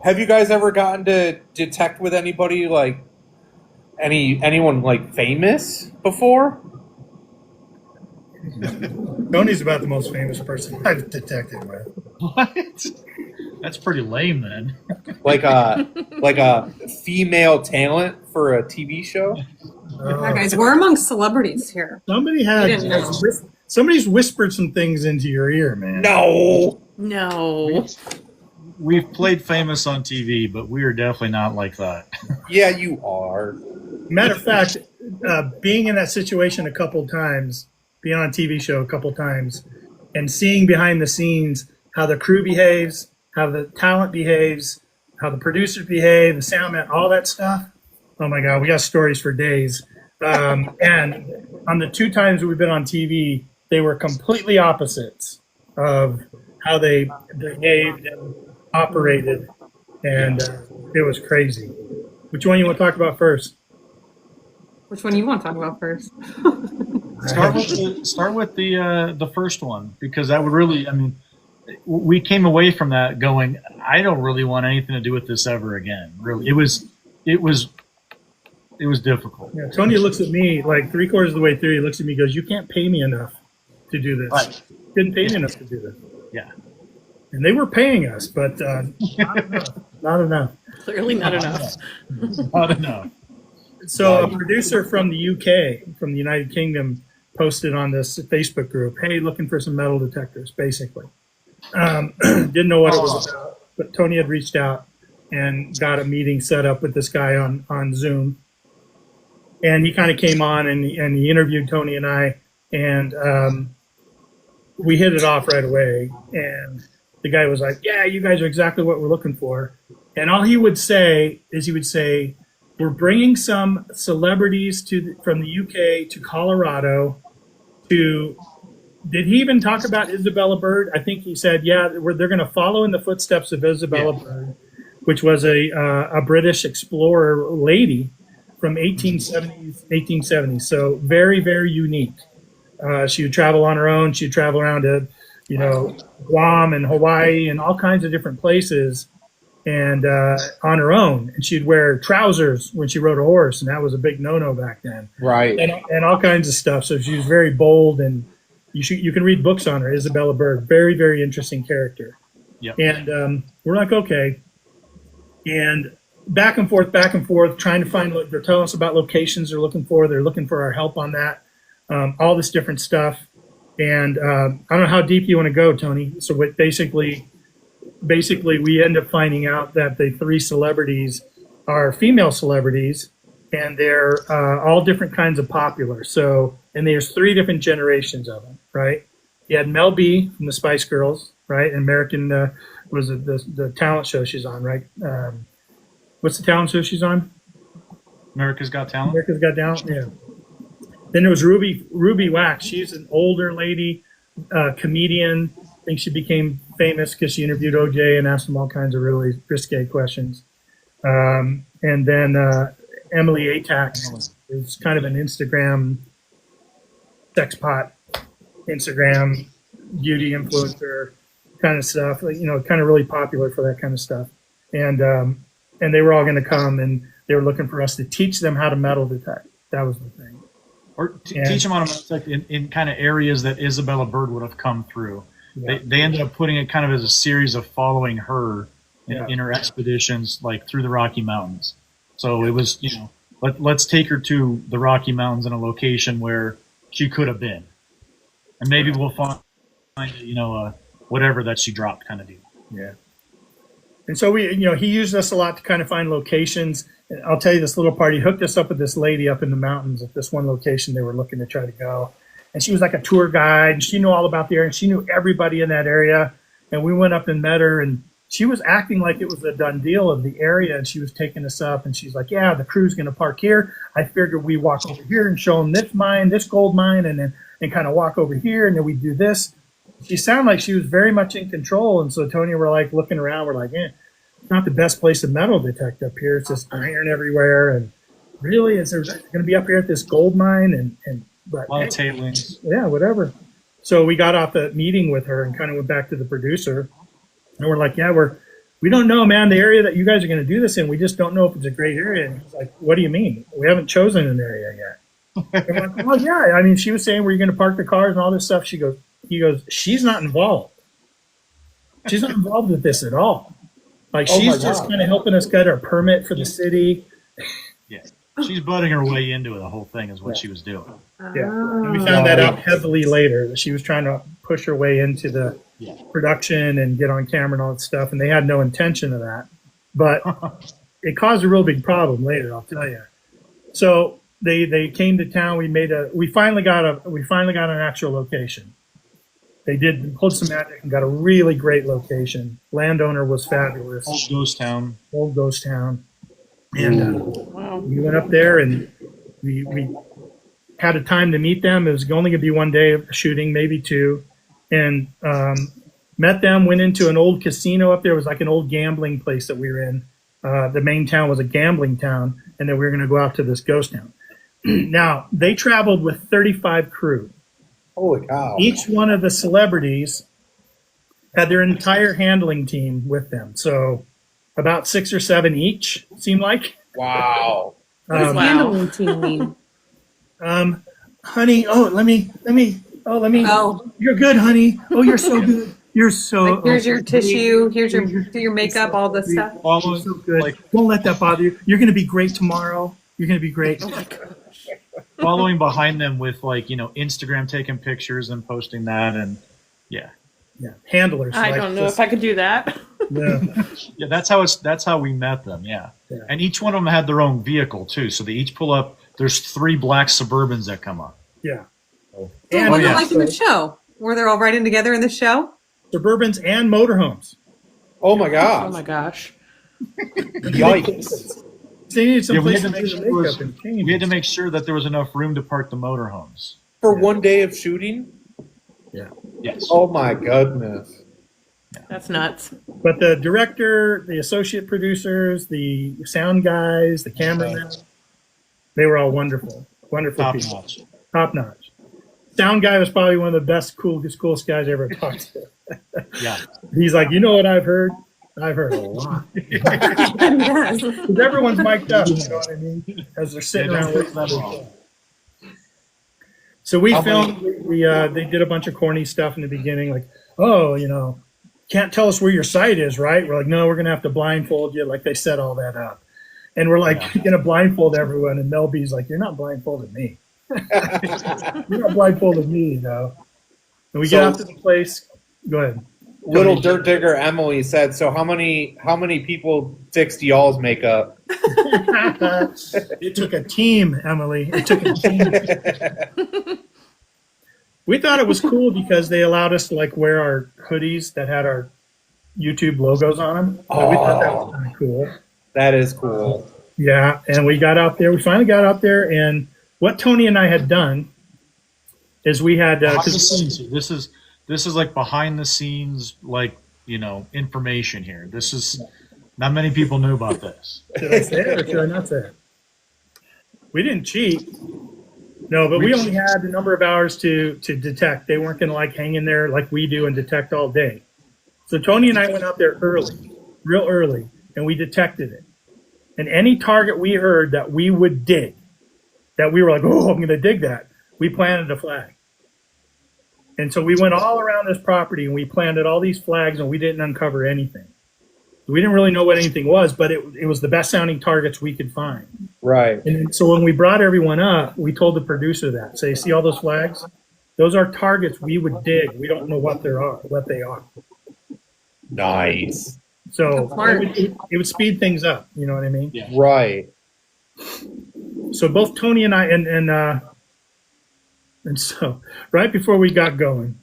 have you guys ever gotten to detect with anybody like anyone like famous before? Tony's about the most famous person I've detected with. What? That's pretty lame, then. Like a female talent for a TV show? Yeah, guys, we're among celebrities here. Somebody didn't know. somebody's whispered some things into your ear, man. No. No. We've played famous on TV, but we are definitely not like that. Yeah, you are. Matter of fact, being in that situation a couple times, being on a TV show a couple times, and seeing behind the scenes how the crew behaves, how the talent behaves, how the producers behave, the sound man, all that stuff. Oh my God, we got stories for days. And on the 2 times we've been on TV, they were completely opposites of how they behaved and operated, and it was crazy. Which one you want to talk about first? Which one do you want to talk about first? Start with the first one, because that would really, we came away from that going, I don't really want anything to do with this ever again. Really, it was difficult. Yeah, Tony looks at me like 3/4 of the way through. He looks at me and goes, you can't pay me enough to do this. Right. Didn't pay me enough to do this. Yeah. And they were paying us, but not enough. Not enough. Clearly not enough. Not enough. So a producer from the UK, from the United Kingdom, posted on this Facebook group, hey, looking for some metal detectors, basically. Didn't know what it was about, but Tony had reached out and got a meeting set up with this guy on Zoom. And he kind of came on and he interviewed Tony and I, and we hit it off right away. And the guy was like, yeah, you guys are exactly what we're looking for. And all he would say is we're bringing some celebrities from the UK to Colorado to, did he even talk about Isabella Bird? I think he said, yeah, they're going to follow in the footsteps of Isabella Bird, which was a British explorer lady from 1870s. So very, very unique. She would travel on her own. She'd travel around to, Guam and Hawaii and all kinds of different places, and on her own. And she'd wear trousers when she rode a horse, and that was a big no-no back then. Right. And all kinds of stuff. So she was very bold, and you can read books on her. Isabella Bird, very, very interesting character. Yep. And we're like, okay. And back and forth, trying to find, they're telling us about locations they're looking for our help on that, all this different stuff. And I don't know how deep you want to go, Tony. So basically, basically we end up finding out that the three celebrities are female celebrities, and they're all different kinds of popular. So, and there's three different generations of them, right? You had Mel B from the Spice Girls, right? American was it the talent show she's on, right? What's the talent show she's on? America's Got Talent. America's Got Talent. Yeah. Then there was Ruby Wax. She's an older lady, comedian. I think she became famous because she interviewed OJ and asked him all kinds of really risque questions. And then Emily Atack is kind of an Instagram sex pot, Instagram beauty influencer kind of stuff. Like, kind of really popular for that kind of stuff. And they were all going to come, and they were looking for us to teach them how to metal detect. That was the thing. Or teach them how to metal detect in kind of areas that Isabella Bird would have come through. Yeah. They ended up putting it kind of as a series of following her in her expeditions, like through the Rocky Mountains. So it was, let's take her to the Rocky Mountains in a location where she could have been, and maybe we'll find, whatever that she dropped, kind of deal. Yeah. And so he used us a lot to kind of find locations. And I'll tell you this little part. He hooked us up with this lady up in the mountains at this one location they were looking to try to go. And she was like a tour guide, and she knew all about the area, and she knew everybody in that area. And we went up and met her, and she was acting like it was a done deal of the area, and she was taking us up, and she's like, yeah, the crew's going to park here. I figured we walk over here and show them this mine, this gold mine, and kind of walk over here, and then we do this. She sounded like she was very much in control, and so Tony were like looking around. We're like, it's not the best place to metal detect up here. It's just iron everywhere, and really, is there going to be up here at this gold mine? But a lot of tailings. Yeah, whatever. So we got off the meeting with her and kind of went back to the producer, and we're like, we don't know, man, the area that you guys are going to do this in. We just don't know if it's a great area. And he's like, what do you mean? We haven't chosen an area yet. And we're like, well, yeah. I mean, she was saying, where you going to park the cars and all this stuff. He goes, she's not involved. She's not involved with this at all. Like, she's just kind of helping us get our permit for the city. Yeah. She's butting her way into the whole thing is what she was doing. Yeah. And we found that out heavily later, that she was trying to push her way into the production and get on camera and all that stuff. And they had no intention of that. But it caused a real big problem later, I'll tell you. So they came to town. We finally got an actual location. They pulled some magic and got a really great location. Landowner was fabulous. Old ghost town. And we went up there, and we had a time to meet them. It was only going to be one day of shooting, maybe two. And met them, went into an old casino up there. It was like an old gambling place that we were in. The main town was a gambling town, and then we were going to go out to this ghost town. Now, they traveled with 35 crew. Holy cow. Each one of the celebrities had their entire handling team with them. So about 6 or 7 each, seemed like. Wow. What does handling team mean? Honey, let me. You're good, honey. Oh, you're so good. You're so. Like, here's your tissue. Here's your makeup, all this stuff. You're so good. Don't let that bother you. You're going to be great tomorrow. You're going to be great. Oh my gosh. Following behind them with Instagram taking pictures and posting that, and yeah, handlers. I don't know if I could do that. Yeah, that's how we met them. Yeah, and each one of them had their own vehicle too, so they each pull up. There's 3 black Suburbans that come up. Yeah. So what was it like in the show? Were they all riding together in the show? Suburbans and motorhomes. Oh my god. Oh my gosh. Yikes. They needed some we place had to to do make the sure makeup and change. we had to make sure that there was enough room to park the motorhomes. For one day of shooting? Yes. Oh my goodness. That's nuts. But the director, the associate producers, the sound guys, the cameramen, they were all wonderful. Wonderful Top people. notch. Top notch. Sound guy was probably one of the coolest guys I ever talked to. Yeah. He's like, you know what I've heard? I've heard a lot. Yes. Because everyone's mic'd up, you know what I mean? As they're sitting around don't waiting take for that the long. show. So we filmed, they did a bunch of corny stuff in the beginning, like, can't tell us where your site is, right? We're like, no, we're going to have to blindfold you. Like, they set all that up. And we're like, going to blindfold everyone. And Mel B's like, you're not blindfolding me. You're not blindfolding me, And we get out to the place. Go ahead. Little Dirt Digger Emily said, "So how many people fixed y'all's makeup?" It took a team, Emily. It took a team. We thought it was cool because they allowed us to like wear our hoodies that had our YouTube logos on them. We thought that was kind of cool. That is cool. Yeah, and we got out there. We finally got out there, and what Tony and I had done is we had Behind the scenes here. This is like behind the scenes, like, you know, information here. This is not many people knew about this. Should I say it or should I not say it? We didn't cheat. No, but we only had a number of hours to detect. They weren't going to like hang in there like we do and detect all day. So Tony and I went out there early, real early, and we detected it. And any target we heard that we would dig, that we were like, oh, I'm going to dig that, we planted a flag. And so we went all around this property and we planted all these flags and we didn't uncover anything. We didn't really know what anything was, but it was the best sounding targets we could find. Right. And so when we brought everyone up, we told the producer that, say, see all those flags? Those are targets we would dig. We don't know what they are. Nice. So it would speed things up. You know what I mean? Yeah. Right. So both Tony and I, and so right before we got going,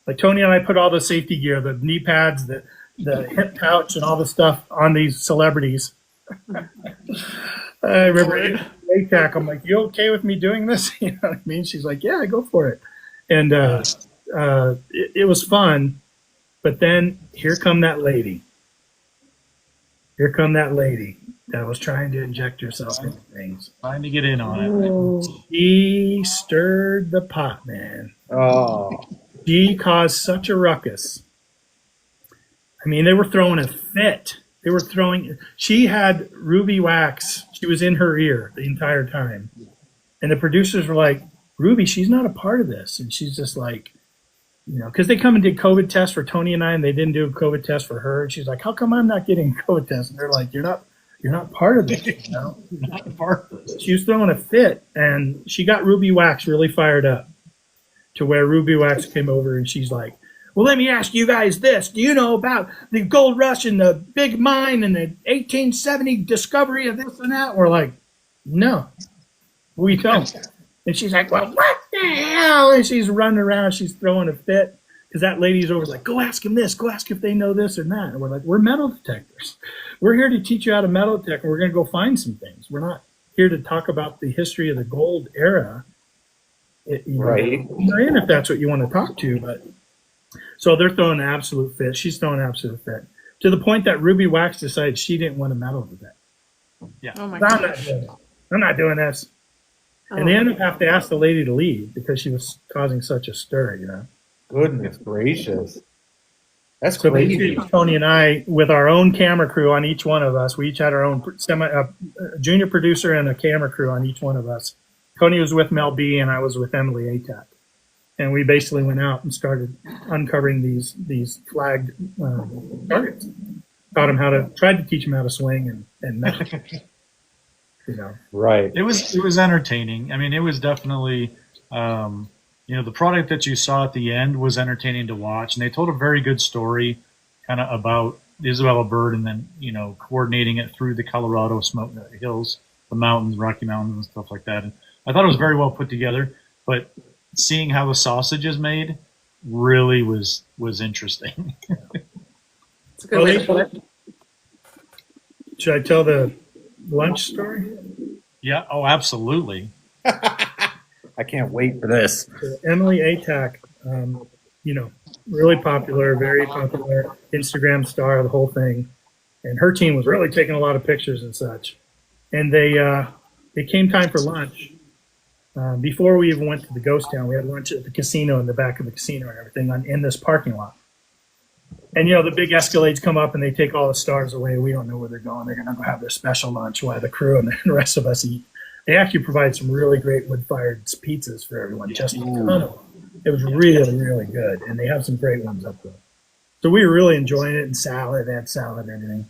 like Tony and I put all the safety gear, the knee pads, the hip pouch, and all the stuff on these celebrities. I remember ATAC. I'm like, you okay with me doing this? You know what I mean? She's like, yeah, go for it. And it was fun. But then here come that lady. Here come that lady that was trying to inject herself into things. Trying to get in on it. She stirred the pot, man. Oh. She caused such a ruckus. I mean, they were throwing a fit. She had ruby wax. She was in her ear the entire time. And the producers were like, Ruby, she's not a part of this. And she's just like, you know, because they come and did COVID tests for Tony and I, and they didn't do a COVID test for her. And she's like, how come I'm not getting a COVID test? And they're like, you're not part of this, you know? You're not a part of this. She was throwing a fit, and she got Ruby Wax really fired up to where Ruby Wax came over, and she's like, well, let me ask you guys this. Do you know about the gold rush and the big mine and the 1870 discovery of this and that? And we're like, no, we don't. And she's like, well, what the hell? And she's running around. She's throwing a fit because that lady's over like, go ask him this. Go ask if they know this or that. And we're like, we're metal detectors. We're here to teach you how to metal detect, and we're going to go find some things. We're not here to talk about the history of the gold era. Right. You're in if that's what you want to talk to. But so they're throwing an absolute fit. She's throwing an absolute fit to the point that Ruby Wax decided she didn't want to metal detect. Yeah. Oh my I'm gosh. not doing this. And they ended up having to ask the lady to leave because she was causing such a stir, you know. Goodness gracious. That's So crazy. basically, Tony and I, with our own camera crew on each one of us, we each had our own junior producer and a camera crew on each one of us. Tony was with Mel B, and I was with Emily Atack. And we basically went out and started uncovering these flagged targets. Tried to teach them how to swing and metal. You know. Right. It was entertaining. I mean, it was definitely, you know, the product that you saw at the end was entertaining to watch, and they told a very good story, kind of about Isabella Bird, and then, you know, coordinating it through the Colorado smoke hills, the mountains, Rocky Mountains, and stuff like that. And I thought it was very well put together. But seeing how the sausage is made really was interesting. It's a good way to put it. Should I tell the lunch story? Yeah. Oh, absolutely. I can't wait for this. So Emily Atack, you know, really popular, very popular Instagram star, the whole thing. And her team was really taking a lot of pictures and such. And it came time for lunch. Before we even went to the ghost town, we had lunch at the casino, in the back of the casino and everything, in this parking lot. And, you know, the big Escalades come up and they take all the stars away. We don't know where they're going. They're going to go have their special lunch while the crew and the rest of us eat. They actually provide some really great wood-fired pizzas for everyone, just a ton of them. It was really, really good. And they have some great ones up there. So we were really enjoying it, and salad. They had salad and everything.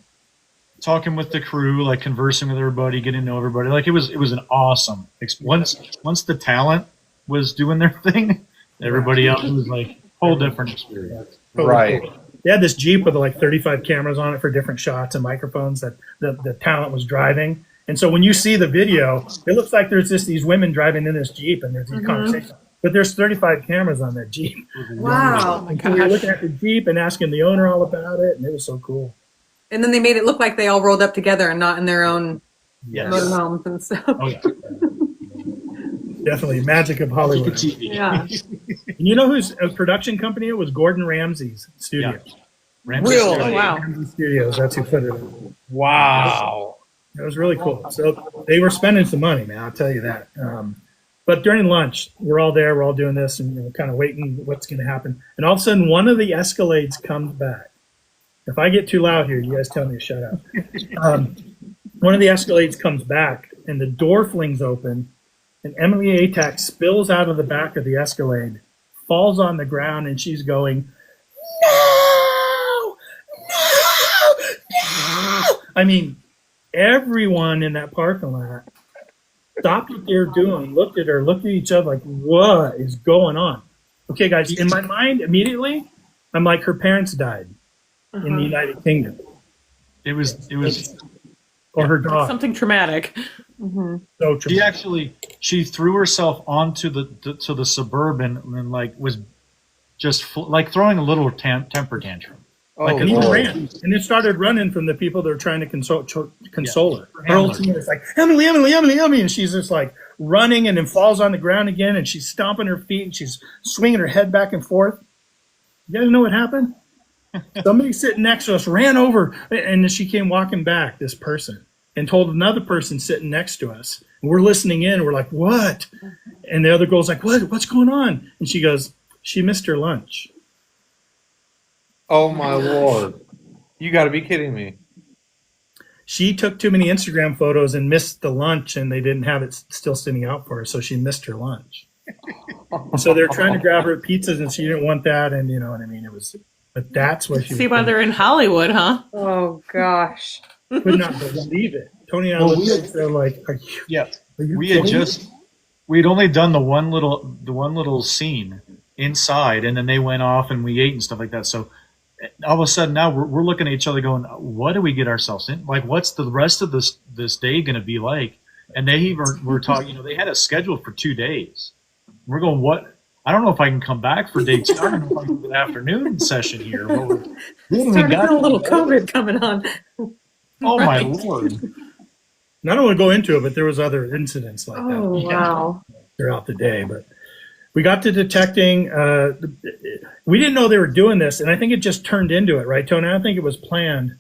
Talking with the crew, like conversing with everybody, getting to know everybody. Like it was an awesome once the talent was doing their thing, everybody else was like whole different experience. Right. They had this Jeep with like 35 cameras on it for different shots and microphones that the talent was driving. And so when you see the video, it looks like there's just these women driving in this Jeep and there's these conversations. But there's 35 cameras on that Jeep. Wow. Oh my And so we were gosh. looking at the Jeep and asking the owner all about it, and it was so cool. And then they made it look like they all rolled up together and not in their own Yes. motorhomes and stuff. Oh yeah. Definitely magic of Hollywood. Yeah. And you know whose production company it was? Gordon Ramsay's studio. Ramsey Really? Studio. Oh, wow. Ramsay Studios, that's who put it in. Wow. It was really cool. So they were spending some money, man. I'll tell you that. But during lunch, we're all there. We're all doing this and kind of waiting what's going to happen. And all of a sudden, one of the Escalades comes back. If I get too loud here, you guys tell me to shut up. One of the Escalades comes back, and the door flings open, and Emily Atack spills out of the back of the Escalade, falls on the ground, and she's going, "No! No! No!" I mean, everyone in that parking lot stopped what they were doing, looked at her, looked at each other like, what is going on? Okay, guys, in my mind, immediately, I'm like, her parents died in the United Kingdom, It was or her dog. Something traumatic. Mm-hmm. So she traumatic. she threw herself onto the Suburban and like was just like throwing a little temper tantrum. Like And even Lord. ran, and it started running from the people that were trying to console her. Her Handler. whole team is like, Emily, Emily, Emily, Emily, and she's just like running and then falls on the ground again, and she's stomping her feet and she's swinging her head back and forth. You guys know what happened? Somebody sitting next to us ran over, and then she came walking back, this person, and told another person sitting next to us. And we're listening in, and we're like, what? And the other girl's like, what? What's going on? And she goes, she missed her lunch. Oh my Lord. You got to be kidding me. She took too many Instagram photos and missed the lunch, and they didn't have it still sitting out for her, so she missed her lunch. And so they're trying to grab her pizzas, and she didn't want that, and you know what I mean. It was, but that's what she See why they're in Hollywood, huh? Oh gosh. could not believe it. Tony and I Well, looked at each other like, Yeah, are you we had kidding me? we'd only done the one little scene inside, and then they went off and we ate and stuff like that. So all of a sudden now we're looking at each other going, what do we get ourselves in? Like, what's the rest of this day going to be like? And they were talking, they had a schedule for 2 days. We're going, what? I don't know if I can come back for day 2. I don't know if I can do the afternoon session here. Starting a little COVID coming on. Oh my Lord. And I don't want to go into it, but there was other incidents like that. Oh wow. Throughout the day. But we got to detecting. We didn't know they were doing this, and I think it just turned into it, right, Tony? I don't think it was planned.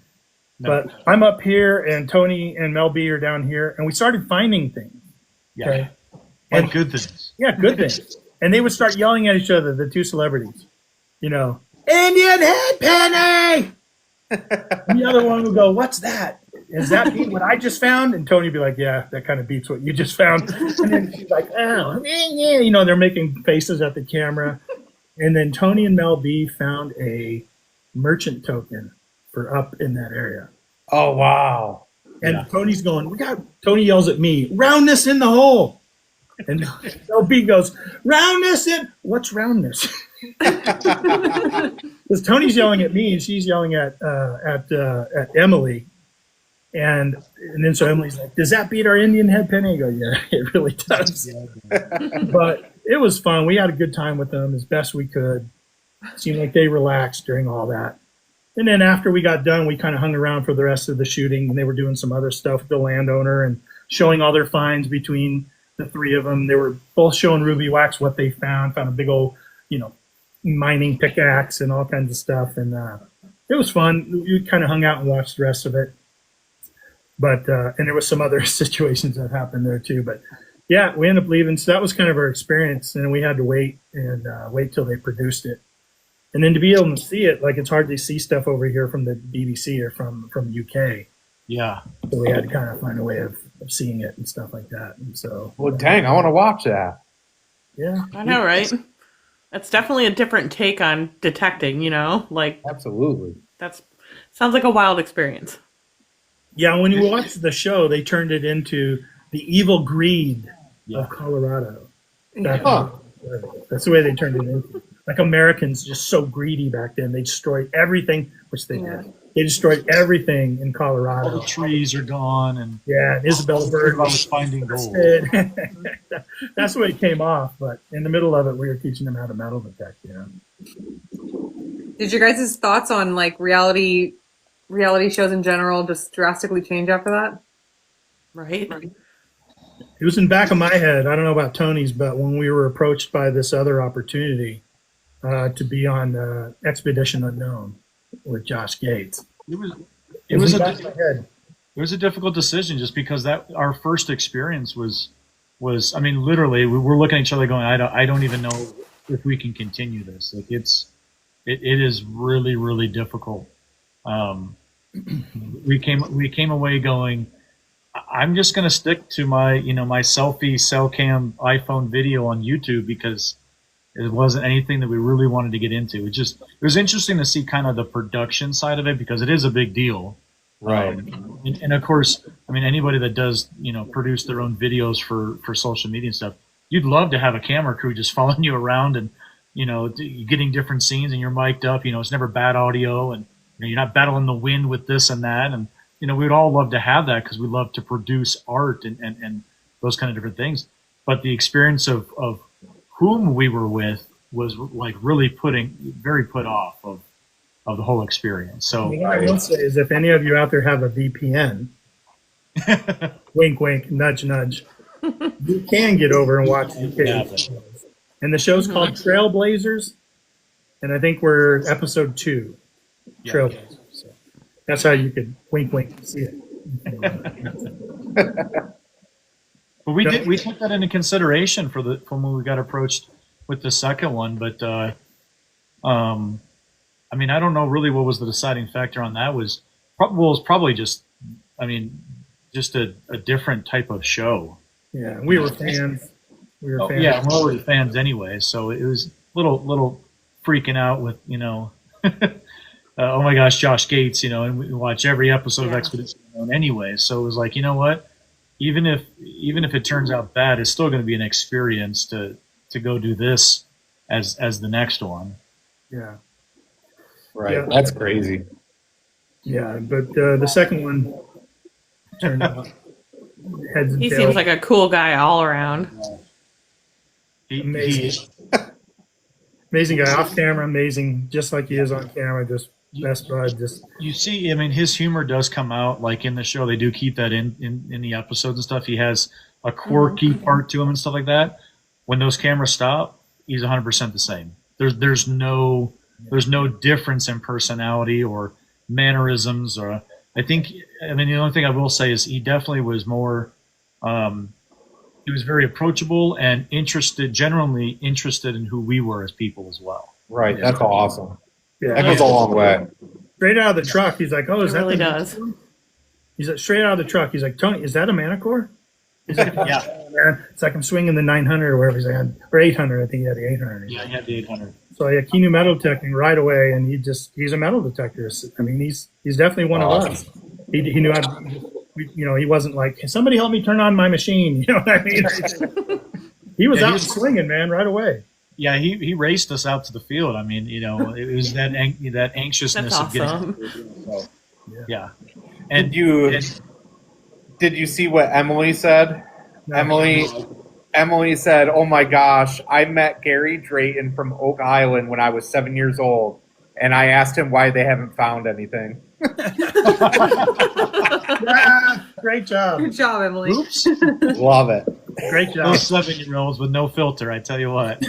No. But I'm up here, and Tony and Mel B are down here, and we started finding things. Yeah. Okay? Like good things. Yeah, good things. And they would start yelling at each other, the two celebrities. Indian head penny! And the other one would go, what's that? Does that beat what I just found? And Tony would be like, yeah, that kind of beats what you just found. And then she's like, oh, yeah. They're making faces at the camera. And then Tony and Mel B found a merchant token for up in that area. Oh, wow. And Yeah. Tony's going, Tony yells at me, roundness in the hole. And Mel B goes, roundness in, what's roundness? Because Tony's yelling at me and she's yelling at Emily. And then so Emily's like, does that beat our Indian head penny? I go, yeah, it really does. But it was fun. We had a good time with them as best we could. Seemed like they relaxed during all that. And then after we got done, we kind of hung around for the rest of the shooting, and they were doing some other stuff with the landowner and showing all their finds between the three of them. They were both showing Ruby Wax what they found a big old, mining pickaxe and all kinds of stuff. And it was fun. We kind of hung out and watched the rest of it. But, and there was some other situations that happened there too. But yeah, we ended up leaving. So that was kind of our experience. And we had to wait till they produced it. And then to be able to see it, like it's hard to see stuff over here from the BBC or from UK. Yeah. So we had to kind of find a way of seeing it and stuff like that. And so, Well, dang, I want to watch that. yeah. I know, right? That's definitely a different take on detecting, Like, Absolutely. sounds like a wild experience. Yeah, when you watch the show, they turned it into the evil greed Yeah. of Colorado. Yeah. Huh. That's the way they turned it into. like Americans just so greedy back then. They destroyed everything, which they Yeah. did. They destroyed everything in All Colorado. the trees are gone, and Yeah, and Isabella Bird was finding gold. That's the way it came off. But in the middle of it, we were teaching them how to metal detect. Did your guys' thoughts on like reality shows in general just drastically change after that? Right? It was in the back of my head. I don't know about Tony's, but when we were approached by this other opportunity to be on Expedition Unknown with Josh Gates, It was it was in the a back of my head. it was a difficult decision just because that our first experience was I mean, literally we were looking at each other going, I don't even know if we can continue this. Like it is really, really difficult. We came away going, I'm just going to stick to my my selfie cell cam iPhone video on YouTube because it wasn't anything that we really wanted to get into. It was interesting to see kind of the production side of it because it is a big deal. Right. And of course, I mean, anybody that does, produce their own videos for social media and stuff, you'd love to have a camera crew just following you around and, getting different scenes and you're mic'd up, it's never bad audio and you're not battling the wind with this and that. And, we'd all love to have that because we love to produce art and those kind of different things. But the experience of whom we were with was like really very put off of the whole experience. So What I will say is if any of you out there have a VPN, wink, wink, nudge, nudge, you can get over and watch UK shows. And the show's called Trailblazers, and I think we're episode 2, Trailblazers. So that's how you could wink, wink, see it. But we took that into consideration from when we got approached with the second one. But I mean, I don't know really what was the deciding factor on that. Was probably just, just a different type of show. Yeah, we were fans. Fans. Yeah, we're already fans anyway, so it was little freaking out with oh my gosh, Josh Gates, and we watch every episode of Expedition Unknown anyway. So it was like, you know what? Even if it turns out bad, it's still going to be an experience to go do this as the next one. Yeah. Right. Yeah. That's crazy. Yeah, but the second one turned out heads and He tails. seems like a cool guy all around. Amazing. Amazing guy off camera, amazing, just like he is on camera, just best bud. Just You see, his humor does come out like in the show. They do keep that in the episodes and stuff. He has a quirky part to him and stuff like that. When those cameras stop, he's 100% the same. There's no difference in personality or mannerisms or the only thing I will say is he definitely was more he was very approachable and genuinely interested in who we were as people as well. Right. That's awesome. yeah, That goes a long way. straight out of the truck. He's like, "Oh, is It that really the does. Manicore?" He's like, straight out of the truck. He's like, "Tony, is that a Manicore?" He's like, Yeah. man, it's like I'm swinging the 900 or whatever he's like, or 800. I think he had the 800. Yeah, he had the 800. So yeah, he knew metal detecting right away, and he's a metal detector. I mean, he's definitely one of us. He knew how to, he wasn't like, "Can somebody help me turn on my machine?" You know what I mean? He was Yeah, out swinging, man, right away. Yeah, he raced us out to the field. It was that anxiousness That's of getting. awesome. So, yeah. Did you see what Emily said? Emily said, "Oh my gosh, I met Gary Drayton from Oak Island when I was 7 years old, and I asked him why they haven't found anything." Yeah, great job. Good job, Emily. Oops. Love it. Great job. Those 7-year-olds with no filter, I tell you what.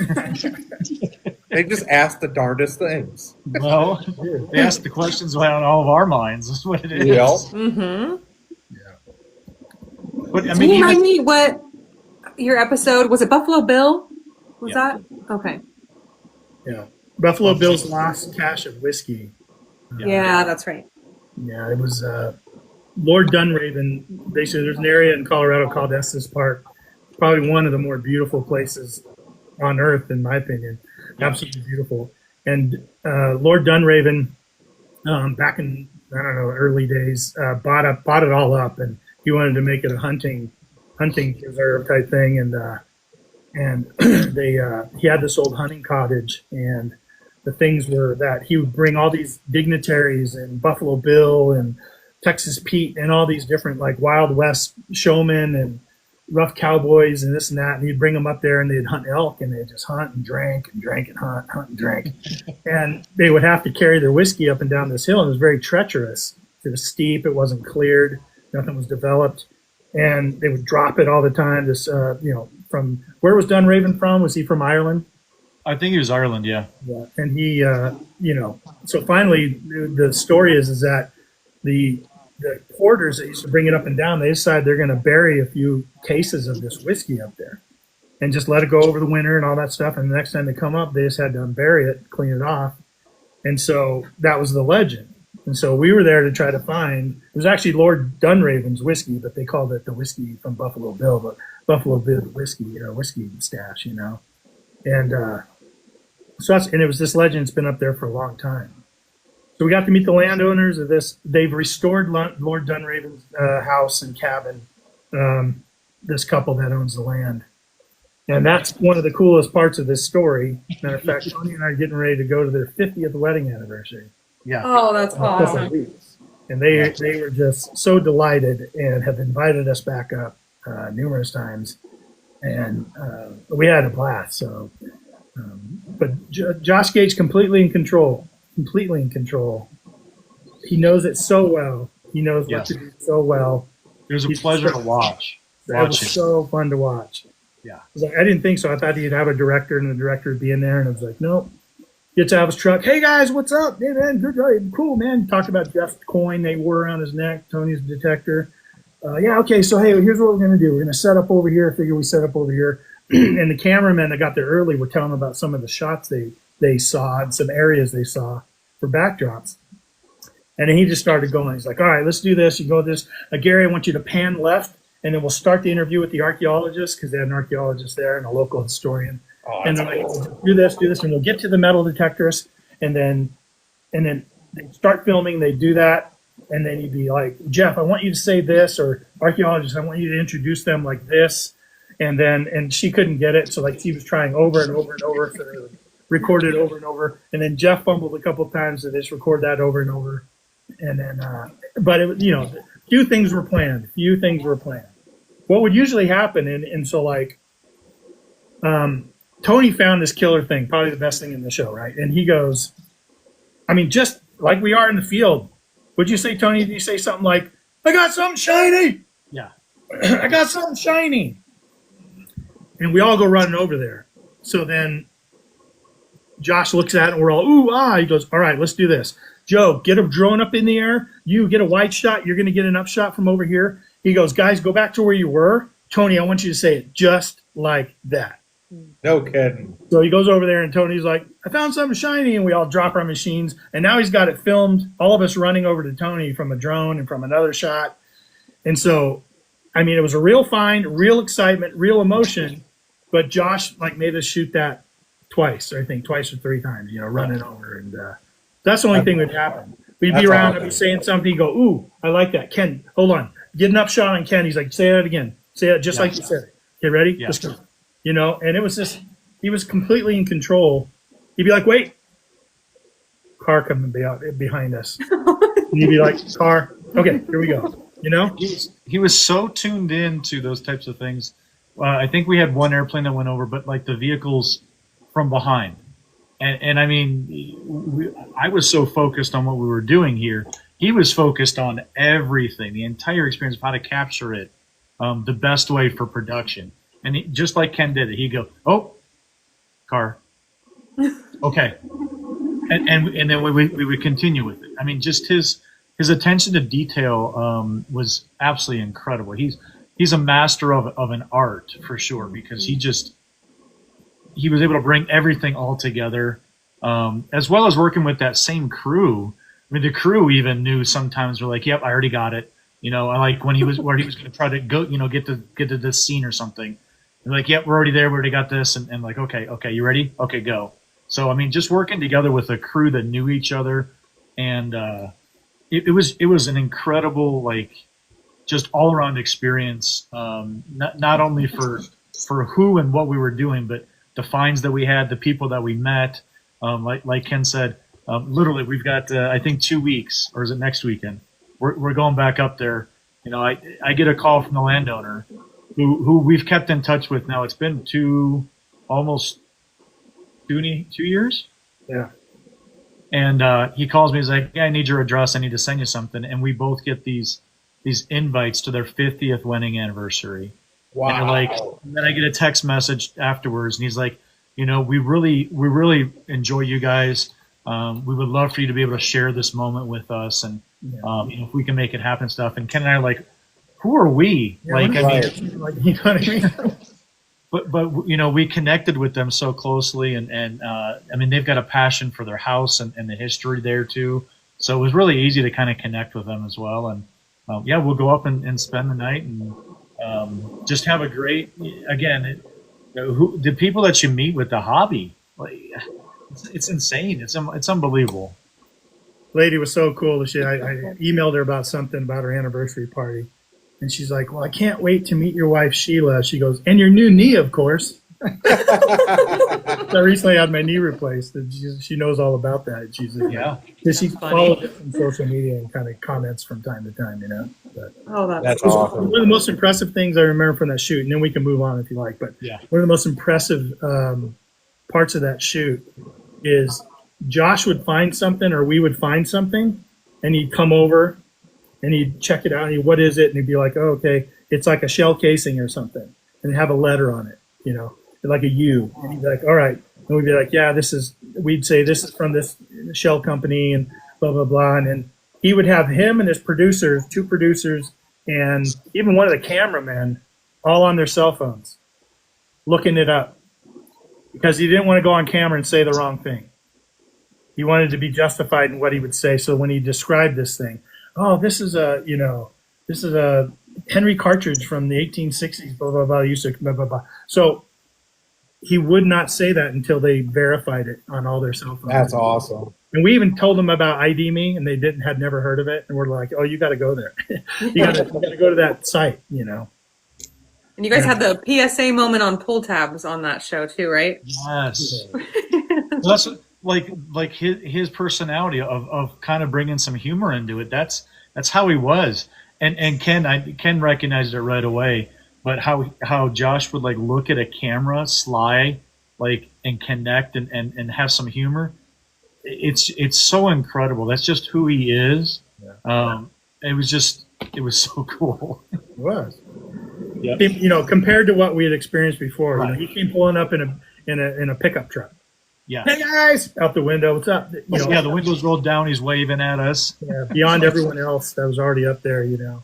They just asked the darndest things. Well, they ask the questions on all of our minds. That's what it is. Yep. Mm-hmm. But Can you remind me what your episode was? It Buffalo Bill? Was Yeah. that okay? Yeah. Buffalo Bill's lost cache of whiskey. Yeah, that's right. Yeah, it was Lord Dunraven. Basically, there's an area in Colorado called Estes Park. Probably one of the more beautiful places on earth, in my opinion. Absolutely beautiful. And Lord Dunraven, back in, I don't know, early days, bought it all up, and he wanted to make it a hunting preserve type thing. And and he had this old hunting cottage, and the things were that he would bring all these dignitaries and Buffalo Bill and Texas Pete and all these different like Wild West showmen and rough cowboys and this and that, and he'd bring them up there and they'd hunt elk, and they'd just hunt and drank and drank and hunt and drank, and they would have to carry their whiskey up and down this hill, and it was very treacherous. It was steep, it wasn't cleared, nothing was developed, and they would drop it all the time. This, from where was Dunraven from? Was he from Ireland? I think he was Ireland, yeah. Yeah, and he, so finally, the story is that the porters that used to bring it up and down, they decided they're going to bury a few cases of this whiskey up there, and just let it go over the winter and all that stuff. And the next time they come up, they just had to unbury it, clean it off, and so that was the legend. And so we were there to try to find. It was actually Lord Dunraven's whiskey, but they called it the whiskey from Buffalo Bill, but Buffalo Bill whiskey stash, and. So and it was this legend. It's been up there for a long time. So we got to meet the landowners of this. They've restored Lord Dunraven's house and cabin. This couple that owns the land, and that's one of the coolest parts of this story. Matter of fact, Tony and I are getting ready to go to their 50th wedding anniversary. Yeah. Oh, that's In a couple of awesome. weeks. And they were just so delighted and have invited us back up numerous times, and we had a blast. So. But Josh Gate's completely in control. He knows it so well. He knows what to do so well. It was a He's pleasure so- to watch. It was Watching. so fun to watch. Yeah. I didn't think so. I thought he'd have a director, and the director would be in there, and I was like, nope. Gets out of his truck. Hey guys, what's up? Hey man, good guy, cool man. Talked about Jeff's coin they wore around his neck. Tony's detector. Yeah, okay. So hey, here's what we're gonna do. We're gonna set up over here. I figure we set up over here. And the cameramen that got there early were telling them about some of the shots they saw and some areas they saw for backdrops. And then he just started going. He's like, all right, let's do this. You go this. Gary, I want you to pan left, and then we'll start the interview with the archaeologist, because they had an archaeologist there and a local historian. And they're like, do this, and we'll get to the metal detectors, and then they start filming. They do that, and then you'd be like, Jeff, I want you to say this, or archaeologist, I want you to introduce them like this. And she couldn't get it, so like she was trying over and over and over, so they would record it over and over. And then Jeff fumbled a couple of times, so they just record that over and over. And then, but it, few things were planned. What would usually happen, and so like, Tony found this killer thing, probably the best thing in the show, right? And he goes, I mean, just like we are in the field. Would you say, Tony? Did you say something like, "I got something shiny"? Yeah. I got something shiny. And we all go running over there. So then Josh looks at it and we're all, ooh, ah. He goes, all right, let's do this. Joe, get a drone up in the air. You get a wide shot. You're going to get an upshot from over here. He goes, guys, go back to where you were. Tony, I want you to say it just like that. No kidding. So he goes over there and Tony's like, I found something shiny. And we all drop our machines. And now he's got it filmed, all of us running over to Tony from a drone and from another shot. And so, I mean, it was a real find, real excitement, real emotion. But Josh made us shoot that twice or 3 times, running over. And that's the only thing that would happen. We'd be That's around, awesome. I'd be saying something, he'd go, ooh, I like that. Ken, hold on. Get an upshot on Ken. He's like, say that again. Say it just like you said it. Okay, ready? Yeah. Let's go. And it was just, he was completely in control. He'd be like, wait. Car coming behind us. And he'd be like, car. Okay, here we go. He was so tuned in to those types of things. I think we had one airplane that went over, but like the vehicles from behind. And I mean, I was so focused on what we were doing here. He was focused on everything, the entire experience of how to capture it the best way for production. And just like Ken did it, he'd go, oh, car. Okay. And then we would continue with it. I mean, just his attention to detail was absolutely incredible. He's a master of an art for sure, because he was able to bring everything all together, as well as working with that same crew. I mean, the crew even knew sometimes were like, yep, I already got it. I like when he was going to try to go, get to this scene or something. They're like, yep, we're already there. We already got this. And like, okay, you ready? Okay, go. So, I mean, just working together with a crew that knew each other. And it was an incredible, just all around experience, not only for for who and what we were doing, but the finds that we had, the people that we met, like Ken said, literally we've got I think 2 weeks, or is it next weekend? We're going back up there. You know, I get a call from the landowner who we've kept in touch with now. It's been almost 2 years. Yeah. And he calls me. He's like, "Yeah, I need your address. I need to send you something." And we both get these invites to their 50th wedding anniversary. Wow. And they're like, and then I get a text message afterwards, and he's like, "You know, we really enjoy you guys. We would love for you to be able to share this moment with us, and you know, if we can make it happen, stuff." And Ken and I are like, "Who are we?" Yeah, like, I right. mean, Like, you know what I mean? but you know, we connected with them so closely, and I mean, they've got a passion for their house and the history there too. So it was really easy to kind of connect with them as well. And yeah, we'll go up and spend the night and just have a great. Again, the people that you meet with the hobby, like, it's insane. It's unbelievable. Lady was so cool. I emailed her about something about her anniversary party. And she's like, "Well, I can't wait to meet your wife, Sheila." She goes, "And your new knee, of course." I recently had my knee replaced. And she knows all about that. She's Yeah. She That's follows funny. it on social media and kind of comments from time to time, you know. But Oh, That's it was awesome. one of the most impressive things I remember from that shoot, and then we can move on if you like. But Yeah. one of the most impressive parts of that shoot is Josh would find something, or we would find something, and he'd come over and he'd check it out. And what is it? And he'd be like, "Oh, okay, it's like a shell casing or something," and it'd have a letter on it, you know, like a U. And he'd be like, "All right," and we'd be like, "Yeah, this is." We'd say, "This is from this shell company," and blah blah blah. And then he would have him and his producers, 2 producers, and even one of the cameramen, all on their cell phones, looking it up, because he didn't want to go on camera and say the wrong thing. He wanted to be justified in what he would say. So when he described this thing, "Oh, this is a Henry cartridge from the 1860s, blah, blah, blah, used to blah, blah, blah." So he would not say that until they verified it on all their cell phones. That's awesome. And we even told them about ID Me, and they had never heard of it. And we're like, "Oh, you got to go there. you got to go to that site, you know." And you guys had the PSA moment on pull tabs on that show too, right? Yes. Well, that's like his personality of kind of bringing some humor into it. That's how he was. And Ken recognized it right away. But how Josh would like look at a camera, sly, like, and connect and have some humor. It's so incredible. That's just who he is. Yeah. It was so cool. It was. Yep. You know, compared to what we had experienced before. Right. You know, he came pulling up in a pickup truck. Yeah. "Hey guys," out the window. "What's up?" You know, Yeah, the windows rolled down. He's waving at us. beyond everyone else that was already up there, you know.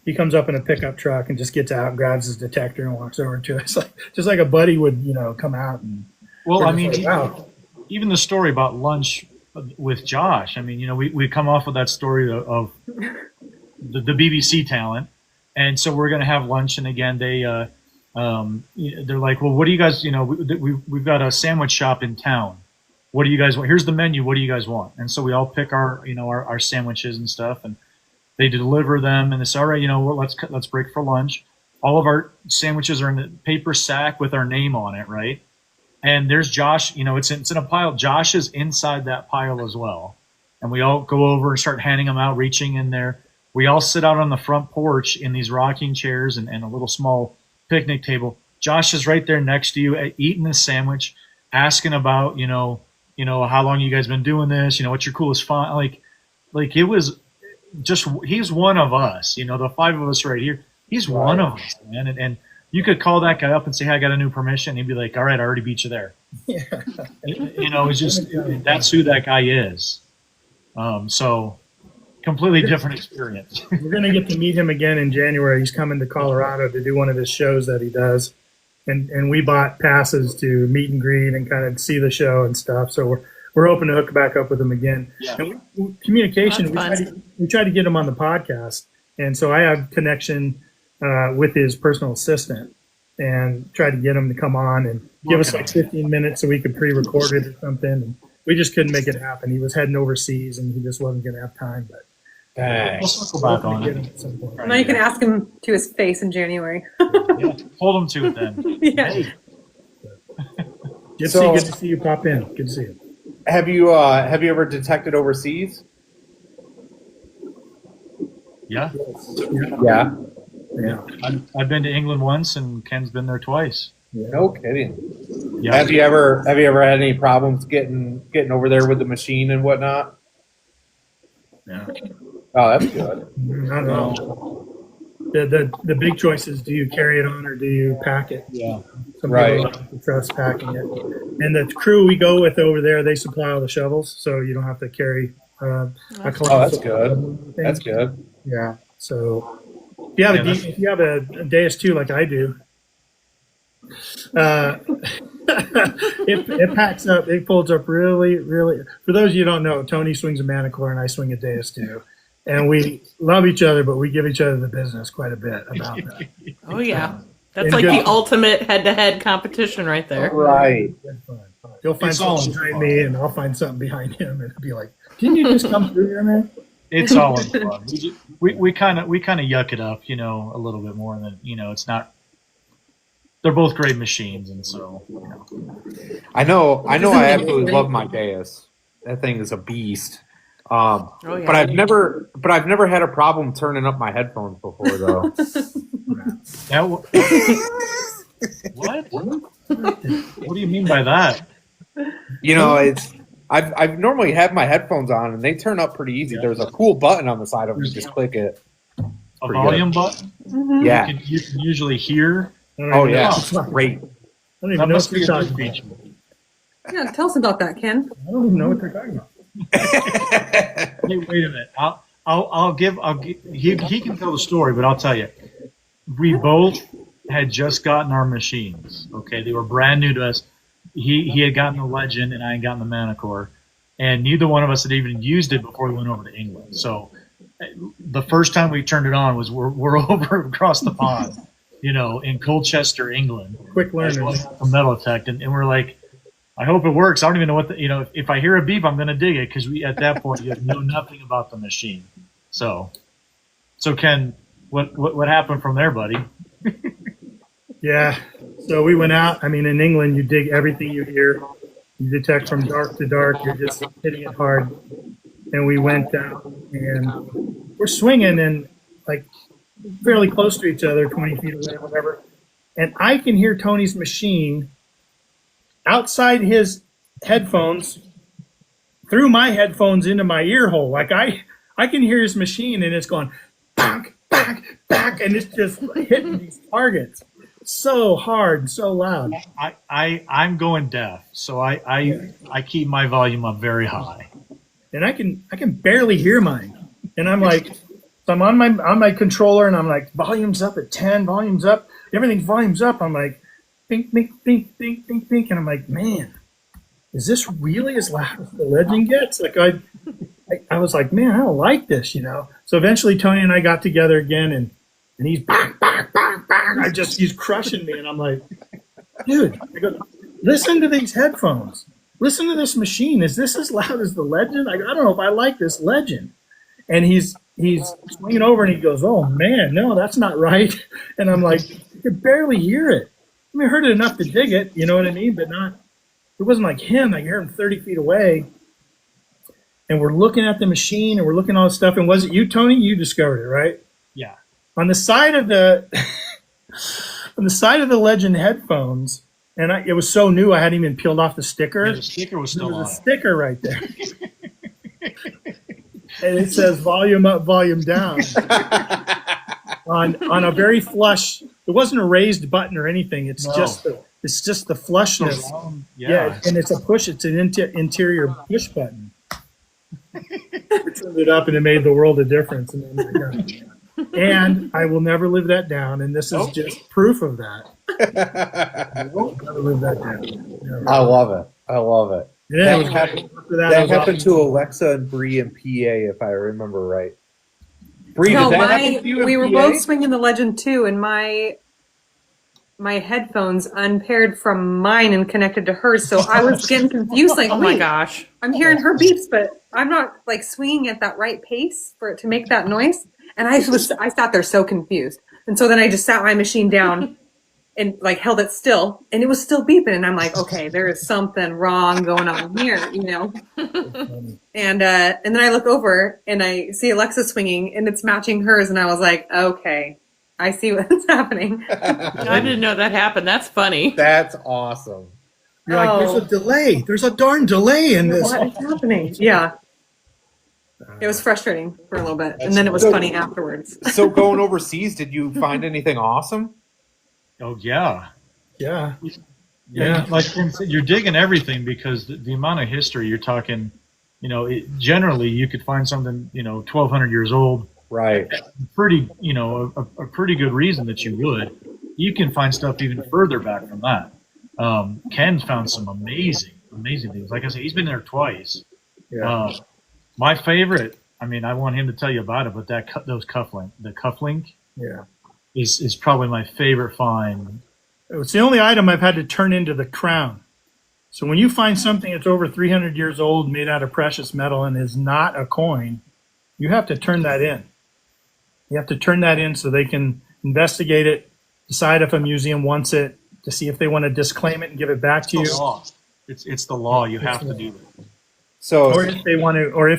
He comes up in a pickup truck and just gets out and grabs his detector and walks over to us, just like a buddy would, you know, come out. And Well, we're I just mean, like, wow. even the story about lunch with Josh. I mean, you know, we come off with that story of the BBC talent, and so we're going to have lunch. And again, they're like, "Well, what do you guys? You know, we've got a sandwich shop in town. What do you guys want? Here's the menu. What do you guys want?" And so we all pick our sandwiches and stuff, and they deliver them. And it's all right. You know, well, let's break for lunch. All of our sandwiches are in a paper sack with our name on it, right? And there's Josh. You know, it's in a pile. Josh is inside that pile as well. And we all go over and start handing them out, reaching in there. We all sit out on the front porch in these rocking chairs and a little small picnic table. Josh is right there next to you, eating this sandwich, asking about, you know, how long you guys been doing this? You know, what's your coolest find? Like it was just, he's one of us. You know, the 5 of us right here. He's one of us, man. And you could call that guy up and say, "Hey, I got a new permission." He'd be like, "All right, I already beat you there." Yeah. You know, it's just, that's who that guy is. So completely different experience. We're going to get to meet him again in January. He's coming to Colorado to do one of his shows that he does. And we bought passes to meet and greet and kind of see the show and stuff. So we're hoping to hook back up with him again. Yeah. And communication, That's fun. we try to get him on the podcast. And so I have connection with his personal assistant and try to get him to come on and give us like 15 minutes so we could pre-record it or something. And we just couldn't make it happen. He was heading overseas and he just wasn't going to have time. But Dang. We'll circle back on Get it. him at some point. Now you can ask him to his face in January. Yeah. Hold them to it then. Yeah. Hey, Good So- to see you pop in. Good to see you. Have you ever detected overseas? yeah. Yeah. Yeah. I've been to England once, and Ken's been there twice. No kidding. Yeah. Have you ever had any problems getting over there with the machine and whatnot? Yeah. Oh, that's good. I don't know. The big choice is, do you carry it on or do you pack it? Yeah. Some Right. people like to trust packing it. And the crew we go with over there, they supply all the shovels, so you don't have to carry a Oh, that's good. That's good. Yeah. So if you have a Deus 2 like I do, it packs up. It folds up really, really. For those of you who don't know, Tony swings a Manicore and I swing a Deus 2. And we love each other, but we give each other the business quite a bit about that. Oh yeah, that's And like good- the ultimate head-to-head competition right there. Right. Good fun. He'll find It's all something in behind fun. me, and I'll find something behind him, and it'll be like, "Didn't you just come through here, man?" It's all in fun. We kind of yuck it up, a little bit more than it's not. They're both great machines, and so I know. I absolutely love my Deus. That thing is a beast. Oh, yeah. But I've never had a problem turning up my headphones before, though. What? What do you mean by that? It's I've normally had my headphones on and they turn up pretty easy. There's a cool button on the side of them. You just click it. A Pretty volume button? Yeah. You can usually hear. I don't Oh even yeah. know. It's great. I don't even That know must what be they're a talking new about. feature. Yeah, tell us about that, Ken. I don't even know what they're talking about. Hey, wait a minute. I'll give. He can tell the story, but I'll tell you. We both had just gotten our machines. Okay, they were brand new to us. He had gotten the Legend, and I had gotten the Manicore, and neither one of us had even used it before we went over to England. So, the first time we turned it on was we're over across the pond, in Colchester, England. Quick learners. From Metaltech, and we're like, I hope it works. I don't even know what if I hear a beep, I'm going to dig it because we at that point you know nothing about the machine. So Ken, what happened from there, buddy? Yeah. So we went out. I mean, in England, you dig everything you hear. You detect from dark to dark. You're just hitting it hard. And we went out and we're swinging and like fairly close to each other, 20 feet away, whatever. And I can hear Tony's machine outside his headphones through my headphones into my ear hole. Like I can hear his machine and it's going back, back, back, and it's just hitting these targets so hard and so loud. I'm going deaf, so I keep my volume up very high. And I can barely hear mine. And I'm like, so I'm on my controller and I'm like, volume's up at 10, volume's up, everything's volume's up. I'm like, bink, bink, bink, bink, bink, bink. And I'm like, man, is this really as loud as the Legend gets? Like I was like, man, I don't like this, So eventually Tony and I got together again and he's bang, bang, bang, bang. He's crushing me. And I'm like, dude, I go, listen to these headphones. Listen to this machine. Is this as loud as the Legend? I don't know if I like this Legend. And he's swinging over and he goes, oh man, no, that's not right. And I'm like, I could barely hear it. I mean, I heard it enough to dig it, you know what I mean? But it wasn't like him. I hear him 30 feet away. And we're looking at the machine and we're looking at all this stuff. And was it you, Tony? You discovered it, right? Yeah. On the side of the Legend headphones, and it was so new I hadn't even peeled off the sticker. Yeah, the sticker was There still was on a it. sticker right there. And it says volume up, volume down. on a very flush, it wasn't a raised button or anything. It's No. just the flushness. Yeah, and it's an interior push button. I turned it up and it made the world of difference. And I will never live that down. And this is just proof of that. I won't never live that down. Never. I love it. I love it. Yeah, That happened, after that, I that was happened off. to Alexa and Bree in PA, if I remember right. Bree, No, did that happen to you in we were PA? both swinging the Legend too, and my my headphones unpaired from mine and connected to hers. So I was getting confused. Like, Oh my wait, gosh. I'm hearing her beeps, but I'm not like swinging at that right pace for it to make that noise. And I sat there so confused. And so then I just sat my machine down and like held it still, and it was still beeping. And I'm like, okay, there is something wrong going on here, you know? And then I look over and I see Alexa swinging and it's matching hers. And I was like, okay, I see what's happening. I didn't know that happened. That's funny. That's awesome. You're like, there's a delay. There's a darn delay in this. What is happening? Yeah. It was frustrating for a little bit. And then it was funny afterwards. So going overseas, did you find anything awesome? Oh yeah. Yeah. Yeah, like you're digging everything because the amount of history you're talking, you know, generally you could find something, you know, 1,200 years old, Right. pretty, you know, a pretty good reason that you would. You can find stuff even further back from that. Ken's found some amazing things. Like I said, he's been there twice. Yeah. My favorite, I mean, I want him to tell you about it, but the cufflink Yeah. is probably my favorite find. It's the only item I've had to turn into the crown. So when you find something that's over 300 years old, made out of precious metal, and is not a coin, you have to turn that in. You have to turn that in so they can investigate it, decide if a museum wants it, to see if they want to disclaim it and give it back to you, It's the law. It's the law. You have to do it. So, or if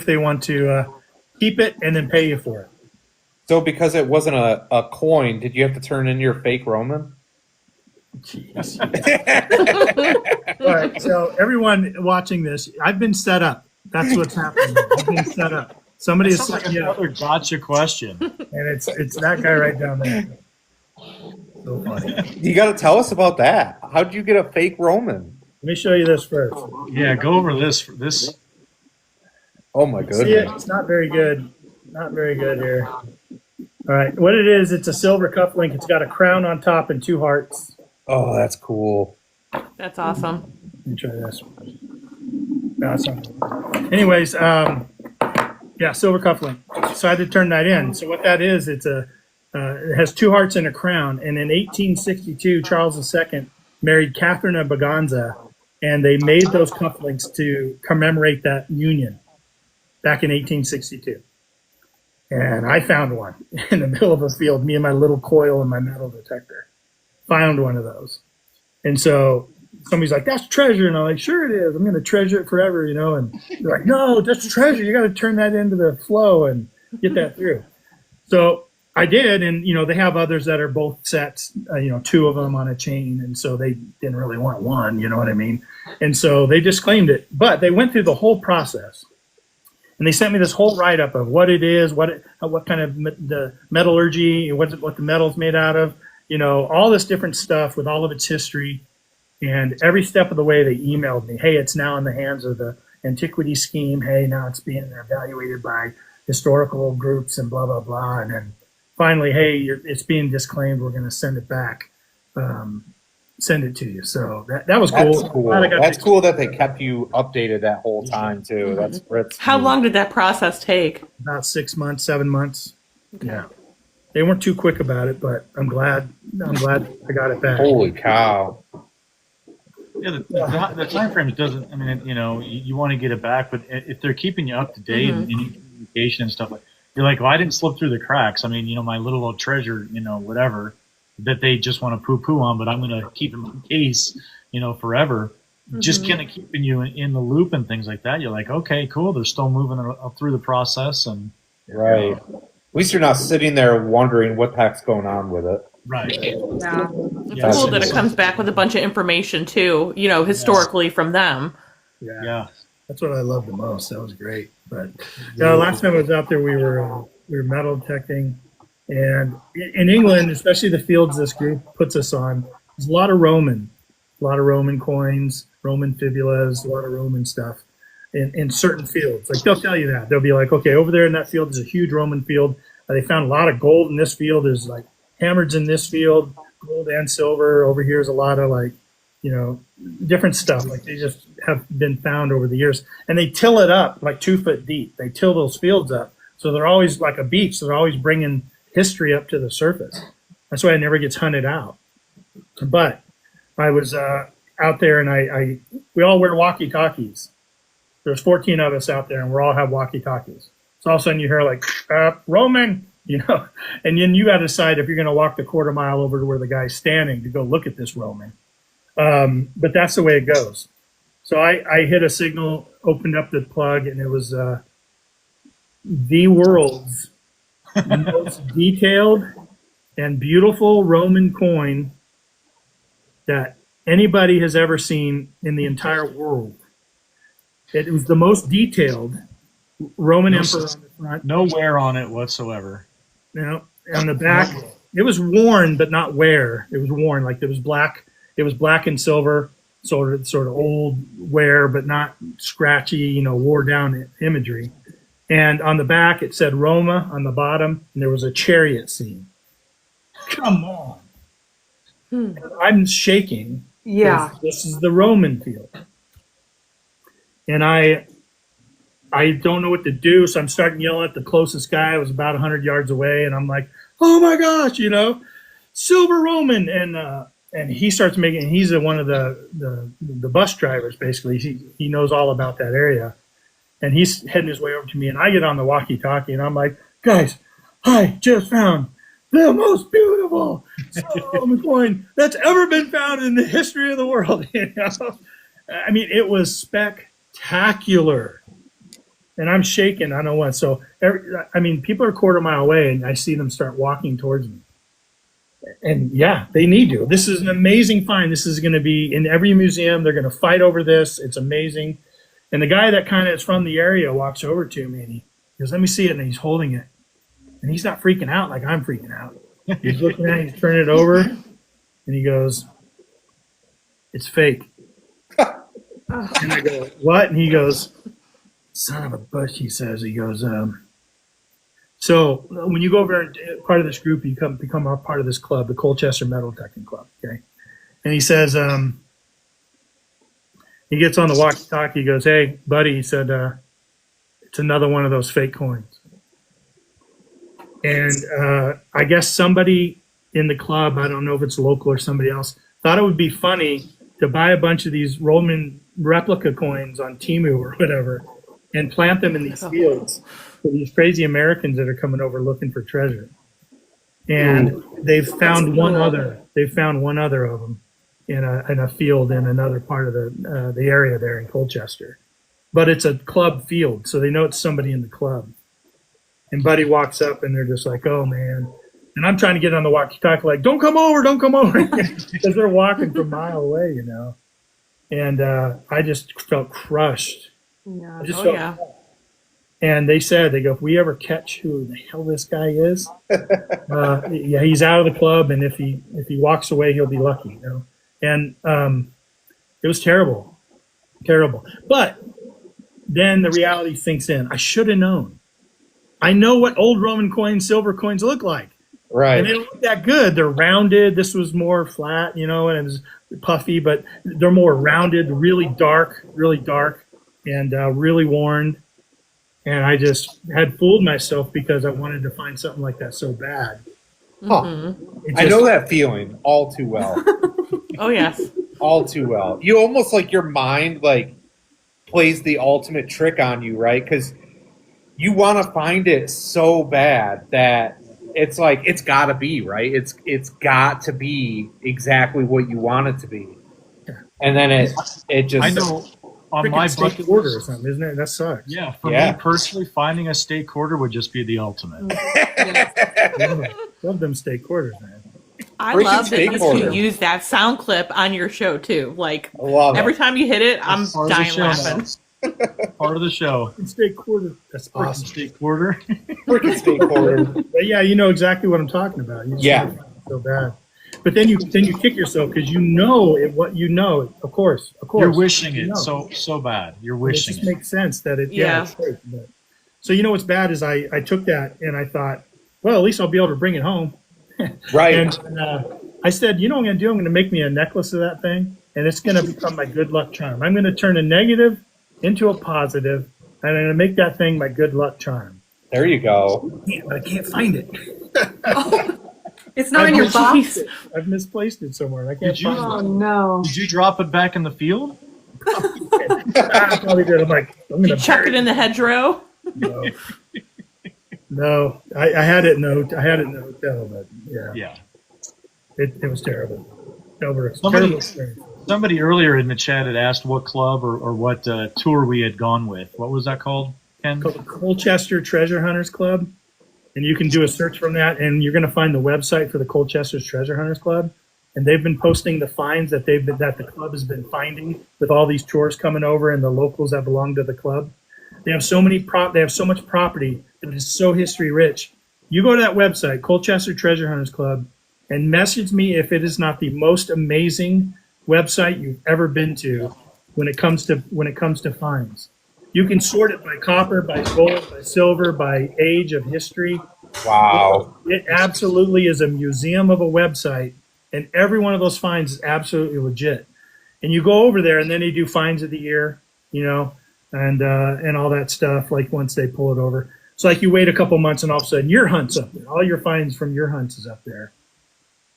they want to keep it and then pay you for it. so because it wasn't a coin, did you have to turn in your fake Roman? Jeez. All right, so everyone watching this, I've been set up. That's what's happening. I've been set up. Somebody is Sounds like setting me up, another gotcha question. and it's that guy right down there. So funny. You got to tell us about that. How'd you get a fake Roman? Let me show you this first. Yeah, go over this. This Oh my See it? goodness. It's not very good. Not very good here. All right, what it is, it's a silver cufflink. It's got a crown on top and two hearts. Oh, that's cool. That's awesome. Let me try this. No, it's not. Anyways, yeah, silver cufflink. So I had to turn that in. So what that is, it has two hearts and a crown. And in 1862, Charles II married Catherine of Braganza, and they made those cufflinks to commemorate that union back in 1862. And I found one in the middle of a field, me and my little coil and my metal detector. Found one of those. And so somebody's like, that's treasure. And I'm like, sure it is. I'm going to treasure it forever, you know. And they're like, no, that's treasure. You got to turn that into the flow and get that through. So I did. And, you know, they have others that are both sets, you know, two of them on a chain. And so they didn't really want one, you know what I mean? And so they disclaimed it. But they went through the whole process. And they sent me this whole write-up of what it is, what kind of the metallurgy, what the metal's made out of, you know, all this different stuff with all of its history. And every step of the way, they emailed me, hey, it's now in the hands of the antiquity scheme. Hey, now it's being evaluated by historical groups and blah, blah, blah. And then finally, hey, it's being disclaimed. We're going to send it back, send it to you. So that was cool. That's cool. That's cool that they kept you updated that whole time too. That's How long did that process take? About 6 months, 7 months. Yeah. They weren't too quick about it, but I'm glad I got it back. Holy cow. Yeah, the time frame doesn't. I mean, you know, you want to get it back, but if they're keeping you up to date and in communication and stuff, like you're like, well, I didn't slip through the cracks. I mean, you know, my little old treasure, you know, whatever that they just want to poo-poo on, but I'm going to keep in my case, you know, forever. Just kind of keeping you in the loop and things like that. You're like, okay, cool. They're still moving through the process, and Right. At least you're not sitting there wondering what the heck's going on with it. right. Yeah. It's cool that it comes back with a bunch of information too, you know, historically from them. Yeah. That's what I loved the most. That was great. But last time I was out there, we were metal detecting, and in England, especially the fields this group puts us on, there's a lot of Roman coins, Roman fibulas, a lot of Roman stuff in certain fields. Like they'll tell you that. They'll be like, okay, over there in that field is a huge Roman field. They found a lot of gold in this field. There's like hammers in this field, gold and silver. Over here is a lot of like, you know, different stuff. Like they just have been found over the years. And they till it up like 2 foot deep. They till those fields up. So they're always like a beach. So they're always bringing history up to the surface. That's why it never gets hunted out. But I was out there, and we all wear walkie-talkies. There's 14 of us out there, and we all have walkie-talkies. So all of a sudden you hear like, Roman, you know, and then you got to decide if you're going to walk the quarter mile over to where the guy's standing to go look at this Roman. But that's the way it goes. So I hit a signal, opened up the plug, and it was the world's most detailed and beautiful Roman coin that anybody has ever seen in the entire world. It was the most detailed Roman emperor on the front. No wear on it whatsoever. You know, on the back, it was worn, but not wear. It was worn, like it was black. It was black and silver, sort of old wear, but not scratchy, you know, wore down imagery. And on the back, it said Roma on the bottom, and there was a chariot scene. Come on. I'm shaking. Yeah. This is the Roman field. And I don't know what to do, so I'm starting yelling at the closest guy. I was about 100 yards away, and I'm like, oh my gosh, you know, Silver Roman. And he starts making, he's one of the bus drivers, basically. He knows all about that area. And he's heading his way over to me, and I get on the walkie-talkie, and I'm like, guys, I just found the most beautiful Roman coin that's ever been found in the history of the world. You know? I mean, it was spectacular. And I'm shaking. I don't know what. So, people are a quarter mile away, and I see them start walking towards me. And yeah, they need to. This is an amazing find. This is going to be in every museum. They're going to fight over this. It's amazing. And the guy that kind of is from the area walks over to me, and he goes, let me see it. And he's holding it. And he's not freaking out like I'm freaking out. He's looking at it, he's turning it over, and he goes, it's fake. And I go, what? And he goes, son of a bitch, he says. He goes, so when you go over and part of this group, you become a part of this club, the Colchester Metal Detecting Club, okay? And he says, he gets on the walkie-talkie, he goes, hey, buddy, he said, it's another one of those fake coins. And I guess somebody in the club, I don't know if it's local or somebody else, thought it would be funny to buy a bunch of these Roman replica coins on Temu or whatever and plant them in these fields for these crazy Americans that are coming over looking for treasure. And they've found one other. They've found one other of them in a field in another part of the area there in Colchester. But it's a club field, so they know it's somebody in the club. And Buddy walks up, and they're just like, oh, man. And I'm trying to get on the walkie-talkie like, don't come over, because they're walking from a mile away, you know. And I just felt crushed. Yeah. I just felt crushed. And they said, they go, if we ever catch who the hell this guy is, yeah, he's out of the club, and if he walks away, he'll be lucky, you know. And it was terrible. But then the reality sinks in. I should have known. I know what old Roman coins, silver coins look like. Right. And they don't look that good. They're rounded. This was more flat, you know, and it was puffy, but they're more rounded, really dark, and really worn. And I just had fooled myself because I wanted to find something like that so bad. Huh. I know that feeling all too well. Oh, yes. All too well. You almost like your mind like plays the ultimate trick on you, right? Because you want to find it so bad that it's like it's got to be, right? It's got to be exactly what you want it to be. And then it just I know on my state bucket quarter or list, something, isn't it? That sucks. yeah, for Yeah. me personally, finding a state quarter would just be the ultimate. Love them state quarters, man. I Freaking love that you skateboarder. can use that sound clip on your show, too. Like, I love every it. time you hit it, I'm That's part of the dying show laughing. now. Part of the show. State quarter. That's awesome. State quarter. Freaking state quarter. But yeah, you know exactly what I'm talking about. You just Yeah. find it so bad. But then you kick yourself because you know it, what you know. Of course. You're wishing You it know. so bad. You're It wishing just it. makes sense that it. Yeah. It's fake, but, so you know what's bad is I took that and I thought, well, at least I'll be able to bring it home. Right. And I said, you know what I'm going to do? I'm going to make me a necklace of that thing, and it's going to become my good luck charm. I'm going to turn a negative into a positive, and I'm going to make that thing my good luck charm. There you go. Yeah, but I can't find it. It's not in your box. I've misplaced it somewhere. And I can't Did you- find Oh no. Did you drop it back in the field? it. I probably did. I'm like, I'm You gonna chuck bury it in the hedgerow. No, no. I had it in the hotel, but yeah, Yeah. it was terrible. Terrible Somebody- experience. Somebody earlier in the chat had asked what club or what tour we had gone with. What was that called, Ken? Called the Colchester Treasure Hunters Club, and you can do a search from that, and you're going to find the website for the Colchester's Treasure Hunters Club, and they've been posting the finds that the club has been finding with all these tours coming over and the locals that belong to the club. They have so much property that is so history rich. You go to that website, Colchester Treasure Hunters Club, and message me if it is not the most amazing website you've ever been to when it comes to finds. You can sort it by copper, by gold, by silver, by age of history. Wow. It absolutely is a museum of a website, and every one of those finds is absolutely legit. And you go over there, and then they do finds of the year, and all that stuff. Like once they pull it over, it's like you wait a couple months, and all of a sudden your hunt's up there. All your finds from your hunts is up there.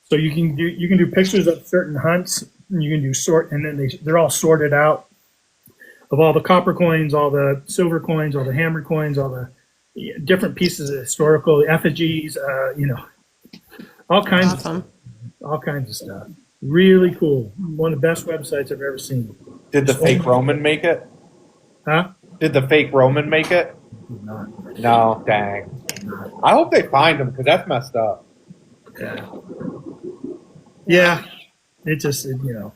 So you can do pictures of certain hunts, and you can do sort, and then they're all sorted out of all the copper coins, all the silver coins, all the hammer coins, all the different pieces of historical effigies, all kinds Awesome. all kinds of stuff. Really cool. One of the best websites I've ever seen. Did the fake Roman make it? Huh? Did the fake Roman make it? Not. No, dang. I hope they find him because that's messed up. Yeah. It just,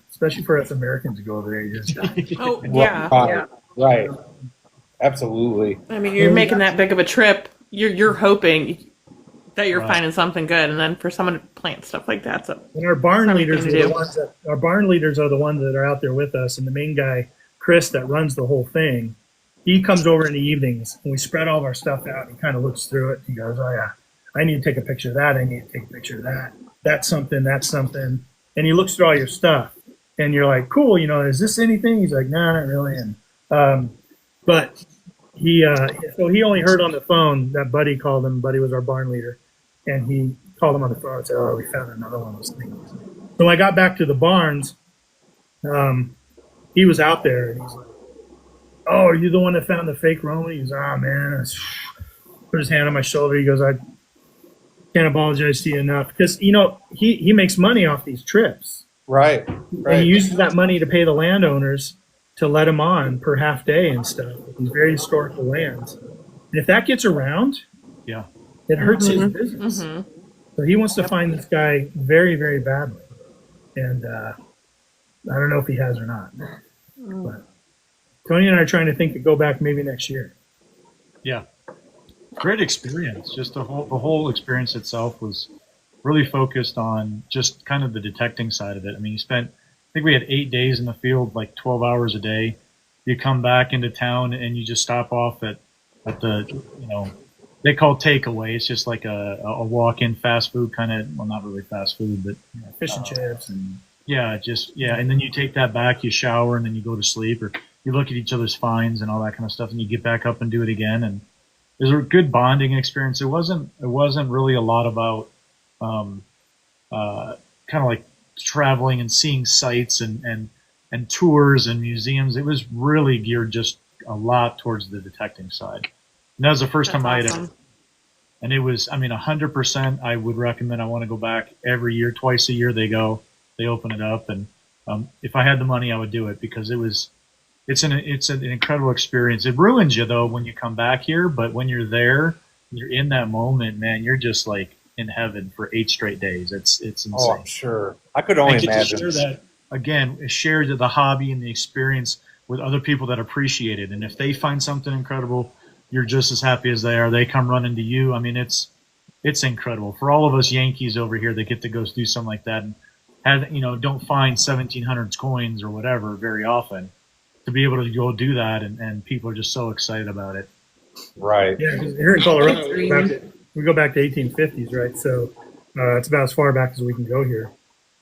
especially for us Americans to go over there, you just Oh, yeah. Right. Right. Absolutely. I mean, you're making that big of a trip. You're hoping that you're Right. finding something good, and then for someone to plant stuff like that, so And our barn Something leaders to are do. the ones that are out there with us, and the main guy, Chris, that runs the whole thing, he comes over in the evenings and we spread all of our stuff out. He kind of looks through it. He goes, "Oh yeah, I need to take a picture of that. I need to take a picture of that. That's something. That's something." And he looks through all your stuff, and you're like, "Cool, is this anything?" He's like, "No, not really." And but he only heard on the phone that Buddy called him. Buddy was our barn leader, and he called him on the phone and said, "Oh, we found another one of those things." So when I got back to the barns, he was out there, and he's like, "Oh, are you the one that found the fake Roman?" He goes, "Oh man," put his hand on my shoulder. He goes, "I can't apologize to you enough," because he makes money off these trips, Right. and he Right. uses that money to pay the landowners to let him on per half day and stuff. These very historical lands, and if that gets around, Yeah. it hurts his business. mhm. So he wants to find this guy very, very badly, and I don't know if he has or not. But Tony and I are trying to think to go back maybe next year. Yeah. Great experience. Just the whole experience itself was really focused on just kind of the detecting side of it. I mean, I think we had 8 days in the field, like 12 hours a day. You come back into town and you just stop off at the, they call takeaway. It's just like a walk-in fast food kind of, well, not really fast food, but Fish and chips and and then you take that back, you shower, and then you go to sleep, or you look at each other's finds and all that kind of stuff, and you get back up and do it again. And it was a good bonding experience. It wasn't really a lot about kind of like traveling and seeing sights and tours and museums. It was really geared just a lot towards the detecting side. And that was the first That's time I had awesome. ever. And it was, 100% I would recommend. I want to go back every year, twice a year they open it up. And if I had the money, I would do it because it's an incredible experience. It ruins you though when you come back here, but when you're there, you're in that moment, man, you're just like in heaven for 8 straight days. It's insane. Oh, I'm sure. I could only And get to imagine. share that again, share the hobby and the experience with other people that appreciate it. And if they find something incredible, you're just as happy as they are. They come running to you. I mean, it's incredible for all of us Yankees over here that get to go do something like that and don't find 1700s coins or whatever very often. To be able to go do that, and people are just so excited about it. Right. yeah, 'cause here in Colorado, we go back to 1850s, right? So it's about as far back as we can go here.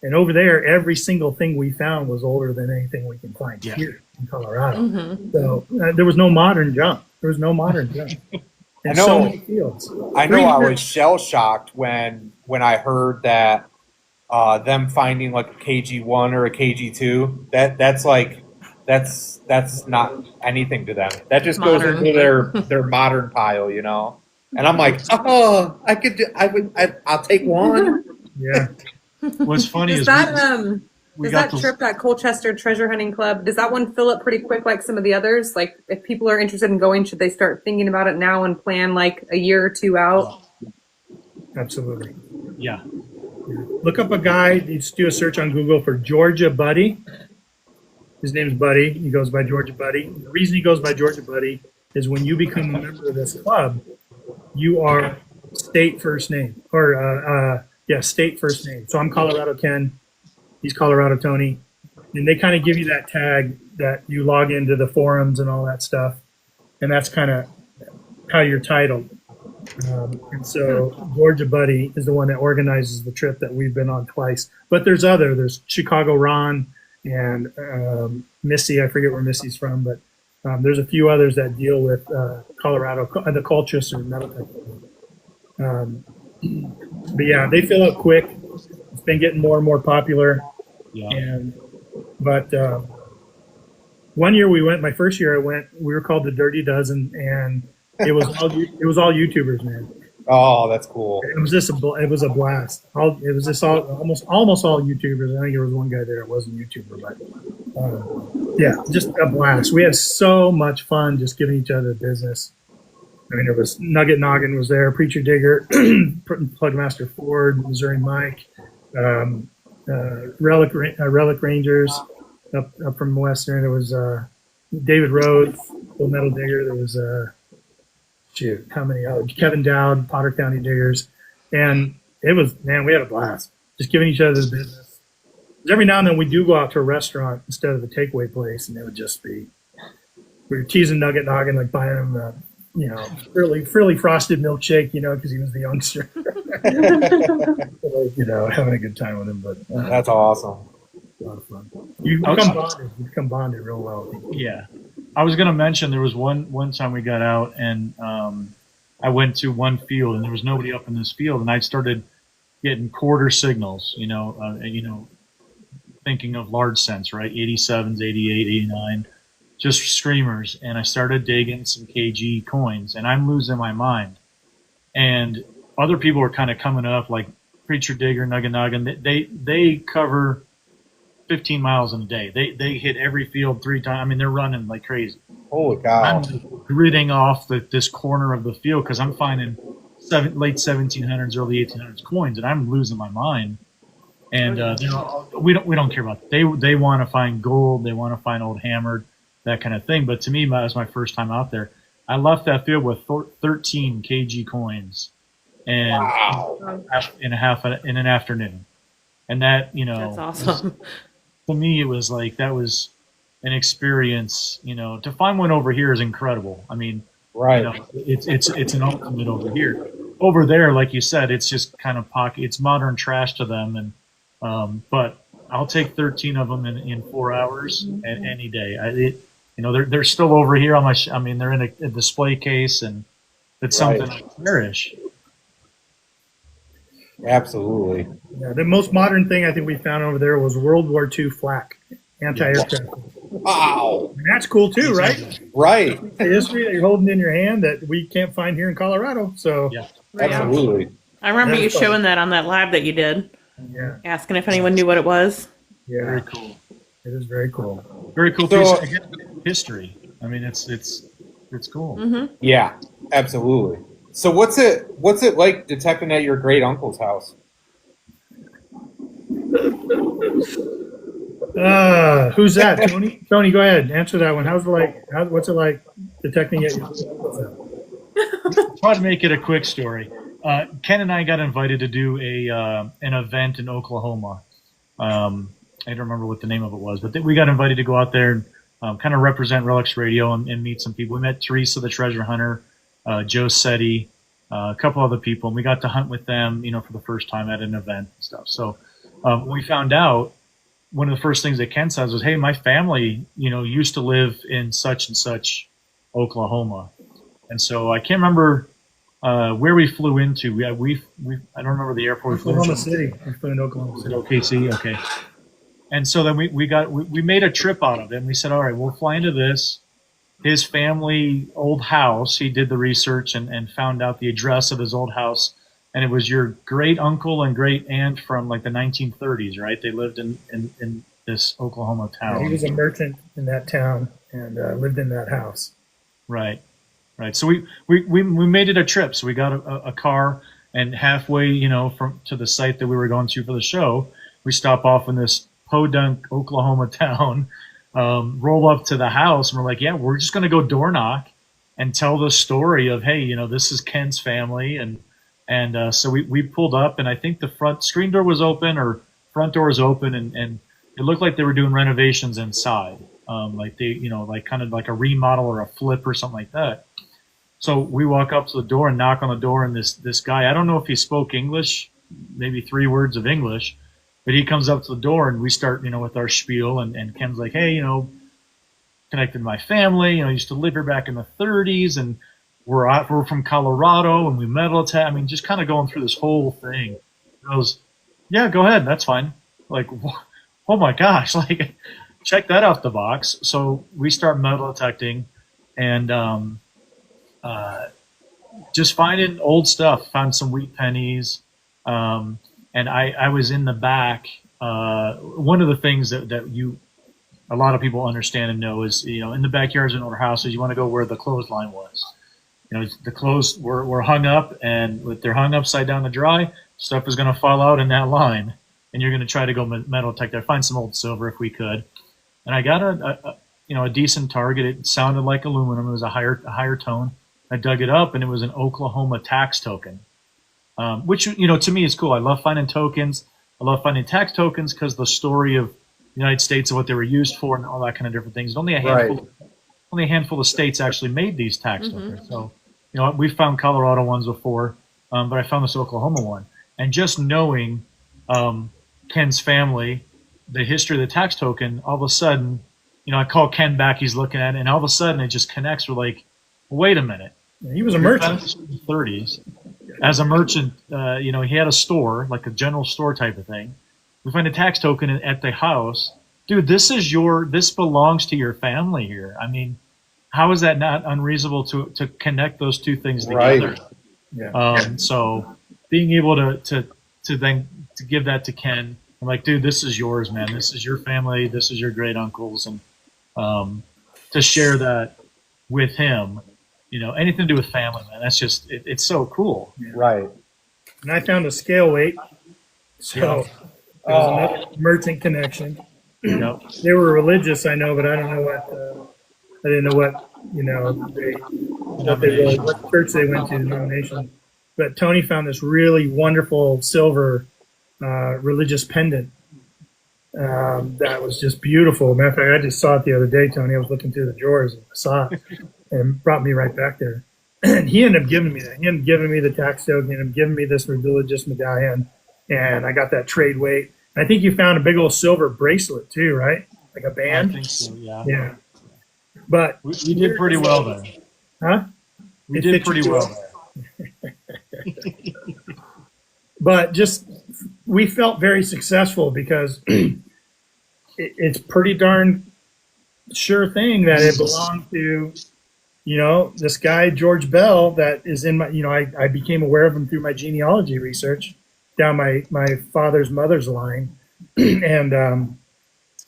And over there, every single thing we found was older than anything we can find Yeah. here in Colorado. Mhm. So there was no modern junk. There was no modern junk. in I know. so many fields. I know I 300 was shell shocked when I heard that them finding like a KG1 or a KG2. That's not anything to them. That just goes Modern. into their modern pile, you know. And I'm like, oh, I'll take one. Yeah. What's funny Does is that we does got that the- trip, that Colchester Treasure Hunting Club, does that one fill up pretty quick like some of the others? Like if people are interested in going, should they start thinking about it now and plan like a year or two out? Absolutely. yeah. Look up a guy. Just do a search on Google for Georgia Buddy. His name's Buddy. He goes by Georgia Buddy. The reason he goes by Georgia Buddy is when you become a member of this club, you are state first name state first name. So I'm Colorado Ken. He's Colorado Tony. And they kind of give you that tag that you log into the forums and all that stuff. And that's kind of how you're titled. And so Georgia Buddy is the one that organizes the trip that we've been on twice. But there's Chicago Ron and Missy. I forget where Missy's from, but there's a few others that deal with Colorado, the Colchester Metal Technique. But yeah, they fill up quick. It's been getting more and more popular. Yeah. But one year we went. My first year I went. We were called the Dirty Dozen, and it was all YouTubers, man. Oh, that's cool. It was it was a blast. Almost all YouTubers. I think there was one guy there that wasn't a YouTuber, but yeah, just a blast. We had so much fun just giving each other business. I mean, there was Nugget Noggin was there, Preacher Digger, Plugmaster Ford, Missouri Mike, Relic Rangers up from Western. There was David Rhodes, Full Metal Digger. There was how many? Kevin Dowd, Potter County Diggers, and it was, man, we had a blast just giving each other the business. 'Cause every now and then we do go out to a restaurant instead of the takeaway place, and it would just be we were teasing Nugget Noggin, like buying him a frilly frosted milkshake, because he was the youngster. Having a good time with him, but That's awesome. a lot of fun. You become bonded real well. Yeah. I was going to mention there was one time we got out and I went to one field and there was nobody up in this field and I started getting quarter signals, thinking of large sense, right? 87s, 88, 89, just screamers. And I started digging some KG coins and I'm losing my mind. And other people are kind of coming up like Preacher Digger, Nugget Noggin. They cover 15 miles in a day. They hit every field 3 times. I mean, they're running like crazy. Holy cow. I'm gridding off this corner of the field because I'm finding late 1700s, early 1800s coins, and I'm losing my mind. And we don't care about that. They want to find gold. They want to find old hammered, that kind of thing. But to me, that was my first time out there. I left that field with 13 KG coins, and Wow. in an afternoon. And that, That's awesome. to me, it was like that was an experience. To find one over here is incredible. I mean, Right. it's an ultimate over here. Over there, like you said, it's just kind of pocket. It's modern trash to them, and but I'll take 13 of them in 4 hours any day. They're still over here on my. They're in a display case, and it's something I cherish. Absolutely. Yeah, the most modern thing I think we found over there was World War II flak, anti-aircraft. Wow. And that's cool too, right? Right. The history that you're holding in your hand that we can't find here in Colorado. So Yeah. Absolutely. I remember you That's fun. showing that on that lab that you did, yeah, asking if anyone knew what it was. Very yeah, cool. it is very cool. Very cool So- piece of history. I mean, it's cool. Mm-hmm. Yeah, absolutely. So what's it like detecting at your great uncle's house? Who's that, Tony? Tony, go ahead, answer that one. What's it like detecting it? Try to make it a quick story. Ken and I got invited to do an event in Oklahoma. I don't remember what the name of it was, but we got invited to go out there and kind of represent Relics Radio and meet some people. We met Teresa, the treasure hunter, Joe Setti, a couple other people, and we got to hunt with them, for the first time at an event and stuff. So we found out one of the first things that Ken says was, "Hey, my family, used to live in such and such Oklahoma." And so I can't remember where we flew into. We I don't remember the airport we flew Oklahoma into. City. We flew into Oklahoma City. OKC, okay. And so then we made a trip out of it, and we said, all right, we'll fly into this. His family old house, he did the research and found out the address of his old house, and it was your great uncle and great aunt from like the 1930s, right? They lived in this Oklahoma town. He was a merchant in that town and lived in that house. Right. So we made it a trip. So we got a car, and halfway, from to the site that we were going to for the show, we stop off in this podunk Oklahoma town, roll up to the house, and we're like, yeah, we're just going to go door knock and tell the story of, hey, this is Ken's family. And so we pulled up, and I think the front screen door was open or front door was open, and it looked like they were doing renovations inside. Like they, like kind of like a remodel or a flip or something like that. So we walk up to the door and knock on the door, and this guy, I don't know if he spoke English, maybe 3 words of English, but he comes up to the door, and we start, with our spiel, and Ken's like, hey, connected to my family, used to live here back in the 30s, and we're from Colorado, and we metal attack. I mean, just kind of going through this whole thing. He goes, yeah, go ahead, that's fine. Like, oh my gosh, like, check that off the box. So we start metal detecting, and just finding old stuff. Found some wheat pennies, and I was in the back. One of the things that a lot of people understand and know is, in the backyards in older houses, you want to go where the clothesline was. The clothes were hung up, and if they're hung upside down to dry, stuff is going to fall out in that line, and you're going to try to go metal detect there. Find some old silver if we could. And I got a decent target. It sounded like aluminum. It was a higher tone. I dug it up, and it was an Oklahoma tax token, which, to me is cool. I love finding tokens. I love finding tax tokens because the story of the United States and what they were used for and all that kind of different things. Only a handful of states actually made these tax tokens. So, we found Colorado ones before, but I found this Oklahoma one. And just knowing Ken's family, the history of the tax token, all of a sudden, I call Ken back, he's looking at it, and all of a sudden it just connects. We're like, wait a minute. He was a merchant. In the 30s. As a merchant, he had a store, like a general store type of thing. We find a tax token at the house. Dude, this belongs to your family here. I mean, how is that not unreasonable to connect those two things together? Right. Yeah. So being able to give that to Ken, I'm like, dude, this is yours, man. This is your family. This is your great uncles. And to share that with him, anything to do with family, man, that's just, it's so cool. Right. And I found a scale weight. So it was another merchant connection. Yep. They were religious, I know, but I don't know I didn't know what church they went to, denomination. But Tony found this really wonderful silver religious pendant that was just beautiful. Matter of fact, I just saw it the other day, Tony. I was looking through the drawers and I saw it, and it brought me right back there. And he ended up giving me that. He ended up giving me the tax token. He ended up giving me this religious medallion, and I got that trade weight. I think you found a big old silver bracelet too, right? Like a band. I think so, yeah. Yeah. But We did pretty well there. huh? We It did fit pretty you well there. But just we felt very successful because it's pretty darn sure thing that it belonged to, this guy George Bell that is in my, I became aware of him through my genealogy research down my father's mother's line, and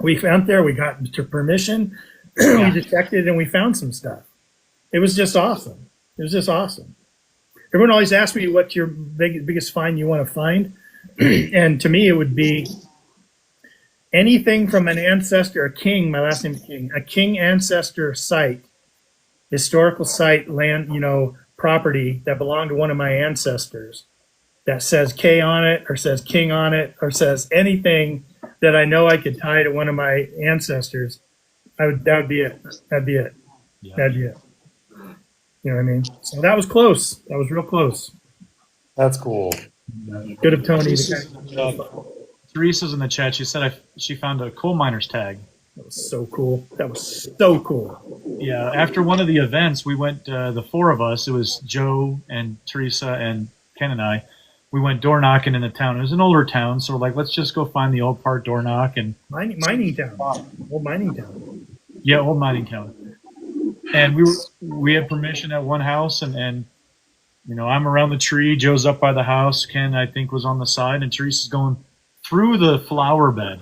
we found there, we got to permission, we detected, and we found some stuff. It was just awesome. Everyone always asks me what your biggest find you want to find. And to me, it would be anything from an ancestor, a king, my last name is King, a king ancestor site, historical site, land, property that belonged to one of my ancestors that says K on it or says King on it or says anything that I know I could tie to one of my ancestors. That would be it. That'd be it. Yeah. That'd be it. You know what I mean? So that was close. That was real close. That's cool. Good of Tony to kind of, Teresa's in the chat. She said she found a coal miner's tag That was so cool. That was so cool. Yeah, after one of the events, we went, the four of us, it was Joe and Teresa and Ken and I, we went door knocking in the town. It was an older town, so we're like, let's just go find the old part door knock. And Mining town. Old mining town. yeah, old mining town. And we had permission at one house, and you know, I'm around the tree, Joe's up by the house, Ken, I think, was on the side, and Teresa's going through the flower bed.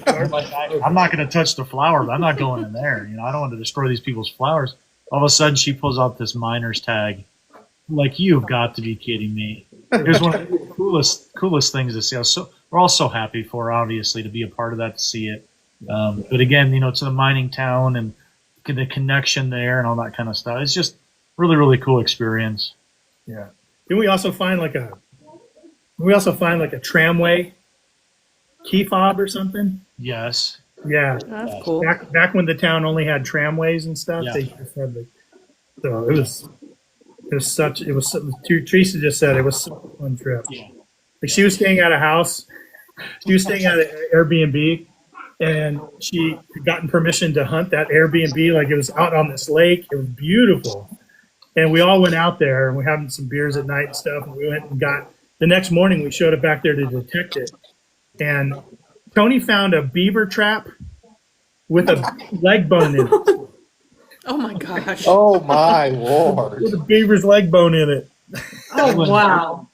I'm like, I'm not going to touch the flower, but I'm not going in there. You know, I don't want to destroy these people's flowers. All of a sudden, she pulls out this miner's tag. Like, you've got to be kidding me. It was one of the coolest things to see. We're all so happy for her, obviously, to be a part of that, to see it. But again, you know, to the mining town and the connection there and all that kind of stuff. It's just really, really cool experience. Yeah. Didn't we also find like a tramway key fob or something? Yes. Yeah. That's cool. Back when the town only had tramways and stuff, Yeah. they just had so Teresa just said it was such a fun trip. Yeah. Like she was staying at a house, she was staying at an Airbnb, and she had gotten permission to hunt that Airbnb. Like it was out on this lake. It was beautiful. And we all went out there and we're having some beers at night and stuff. And we went and the next morning we showed up back there to detect it. And Tony found a beaver trap with a leg bone in it. Oh my gosh. Oh my lord! With a beaver's leg bone in it. Oh, wow.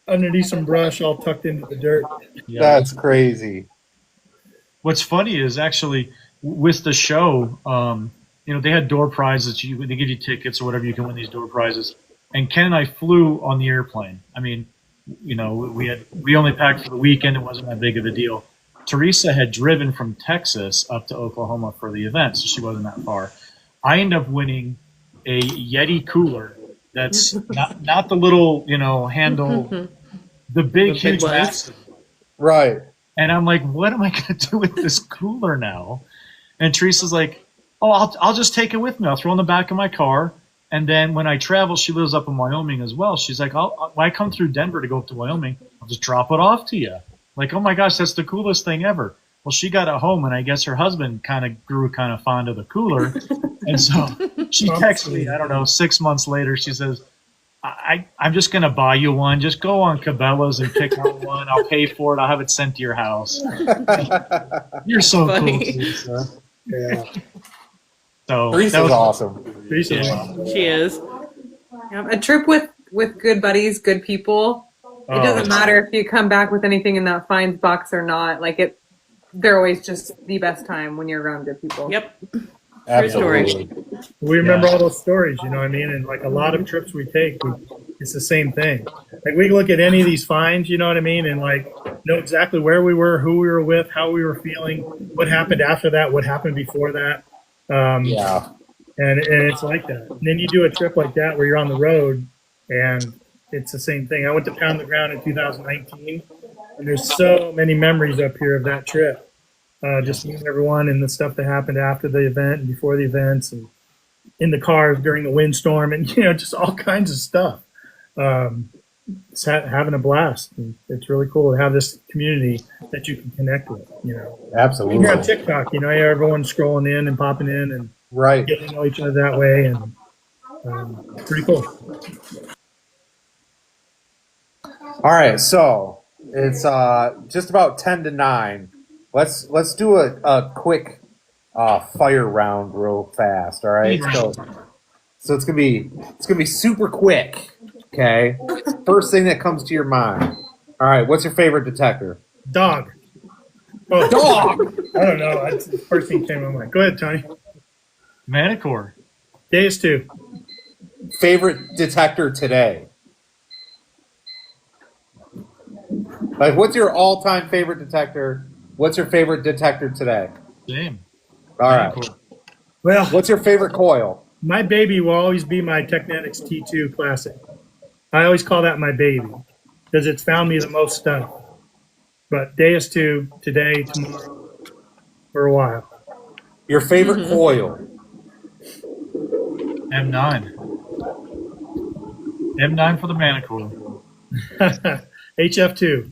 Underneath some brush all tucked into the dirt. Yeah. That's crazy. What's funny is actually with the show, you know, they had door prizes. They give you tickets or whatever. You can win these door prizes. And Ken and I flew on the airplane. I mean, you know, we only packed for the weekend. It wasn't that big of a deal. Teresa had driven from Texas up to Oklahoma for the event, so she wasn't that far. I ended up winning a Yeti cooler. That's not the little, you know, handle, the big, huge, ones. massive. Right. And I'm like, what am I going to do with this cooler now? And Teresa's like, oh, I'll just take it with me. I'll throw it in the back of my car. And then when I travel, she lives up in Wyoming as well. She's like, when I come through Denver to go up to Wyoming, I'll just drop it off to you. Like, oh my gosh, that's the coolest thing ever. Well, she got it home, and I guess her husband kind of grew kind of fond of the cooler. And so she texted me, I don't know, 6 months later. She says, I'm just going to buy you one. Just go on Cabela's and pick out one. I'll pay for it. I'll have it sent to your house. You're so Funny. cool, Teresa. Yeah. So Teresa's that was awesome. Teresa, Yeah. She is. Yeah, a trip with good buddies, good people. It doesn't matter if you come back with anything in that finds box or not. Like they're always just the best time when you're around good people. Yep. Absolutely. we remember Yeah. all those stories, you know what I mean? And like a lot of trips we take, it's the same thing. Like we can look at any of these finds, you know what I mean? And like know exactly where we were, who we were with, how we were feeling, what happened after that, what happened before that. Yeah. And it's like that. And then you do a trip like that where you're on the road and it's the same thing. I went to Pound the Ground in 2019 and there's so many memories up here of that trip. Just meeting everyone and the stuff that happened after the event and before the events and in the cars during the windstorm and, you know, just all kinds of stuff. It's having a blast. And it's really cool to have this community that you can connect with, you know. Absolutely. You're on TikTok, you know, everyone's scrolling in and popping in and Right. getting to know each other that way, and pretty cool. All right, so it's just about 10 to 9. Let's do a quick fire round real fast. All right, so it's gonna be super quick. Okay, first thing that comes to your mind. All right, what's your favorite detector? Dog. Oh, Dog. I don't know. That's the first thing that came to my mind. Go ahead, Tony. Manticore. Days 2. Favorite detector today? Like, what's your all-time favorite detector? What's your favorite detector today? Same. All right. Manticore. Well, What's your favorite coil? my baby will always be my Technetics T2 Classic. I always call that my baby because it's found me the most stuff. But Deus 2, today, tomorrow, for a while. Your favorite coil? M9. M9 for the Manticore. HF2.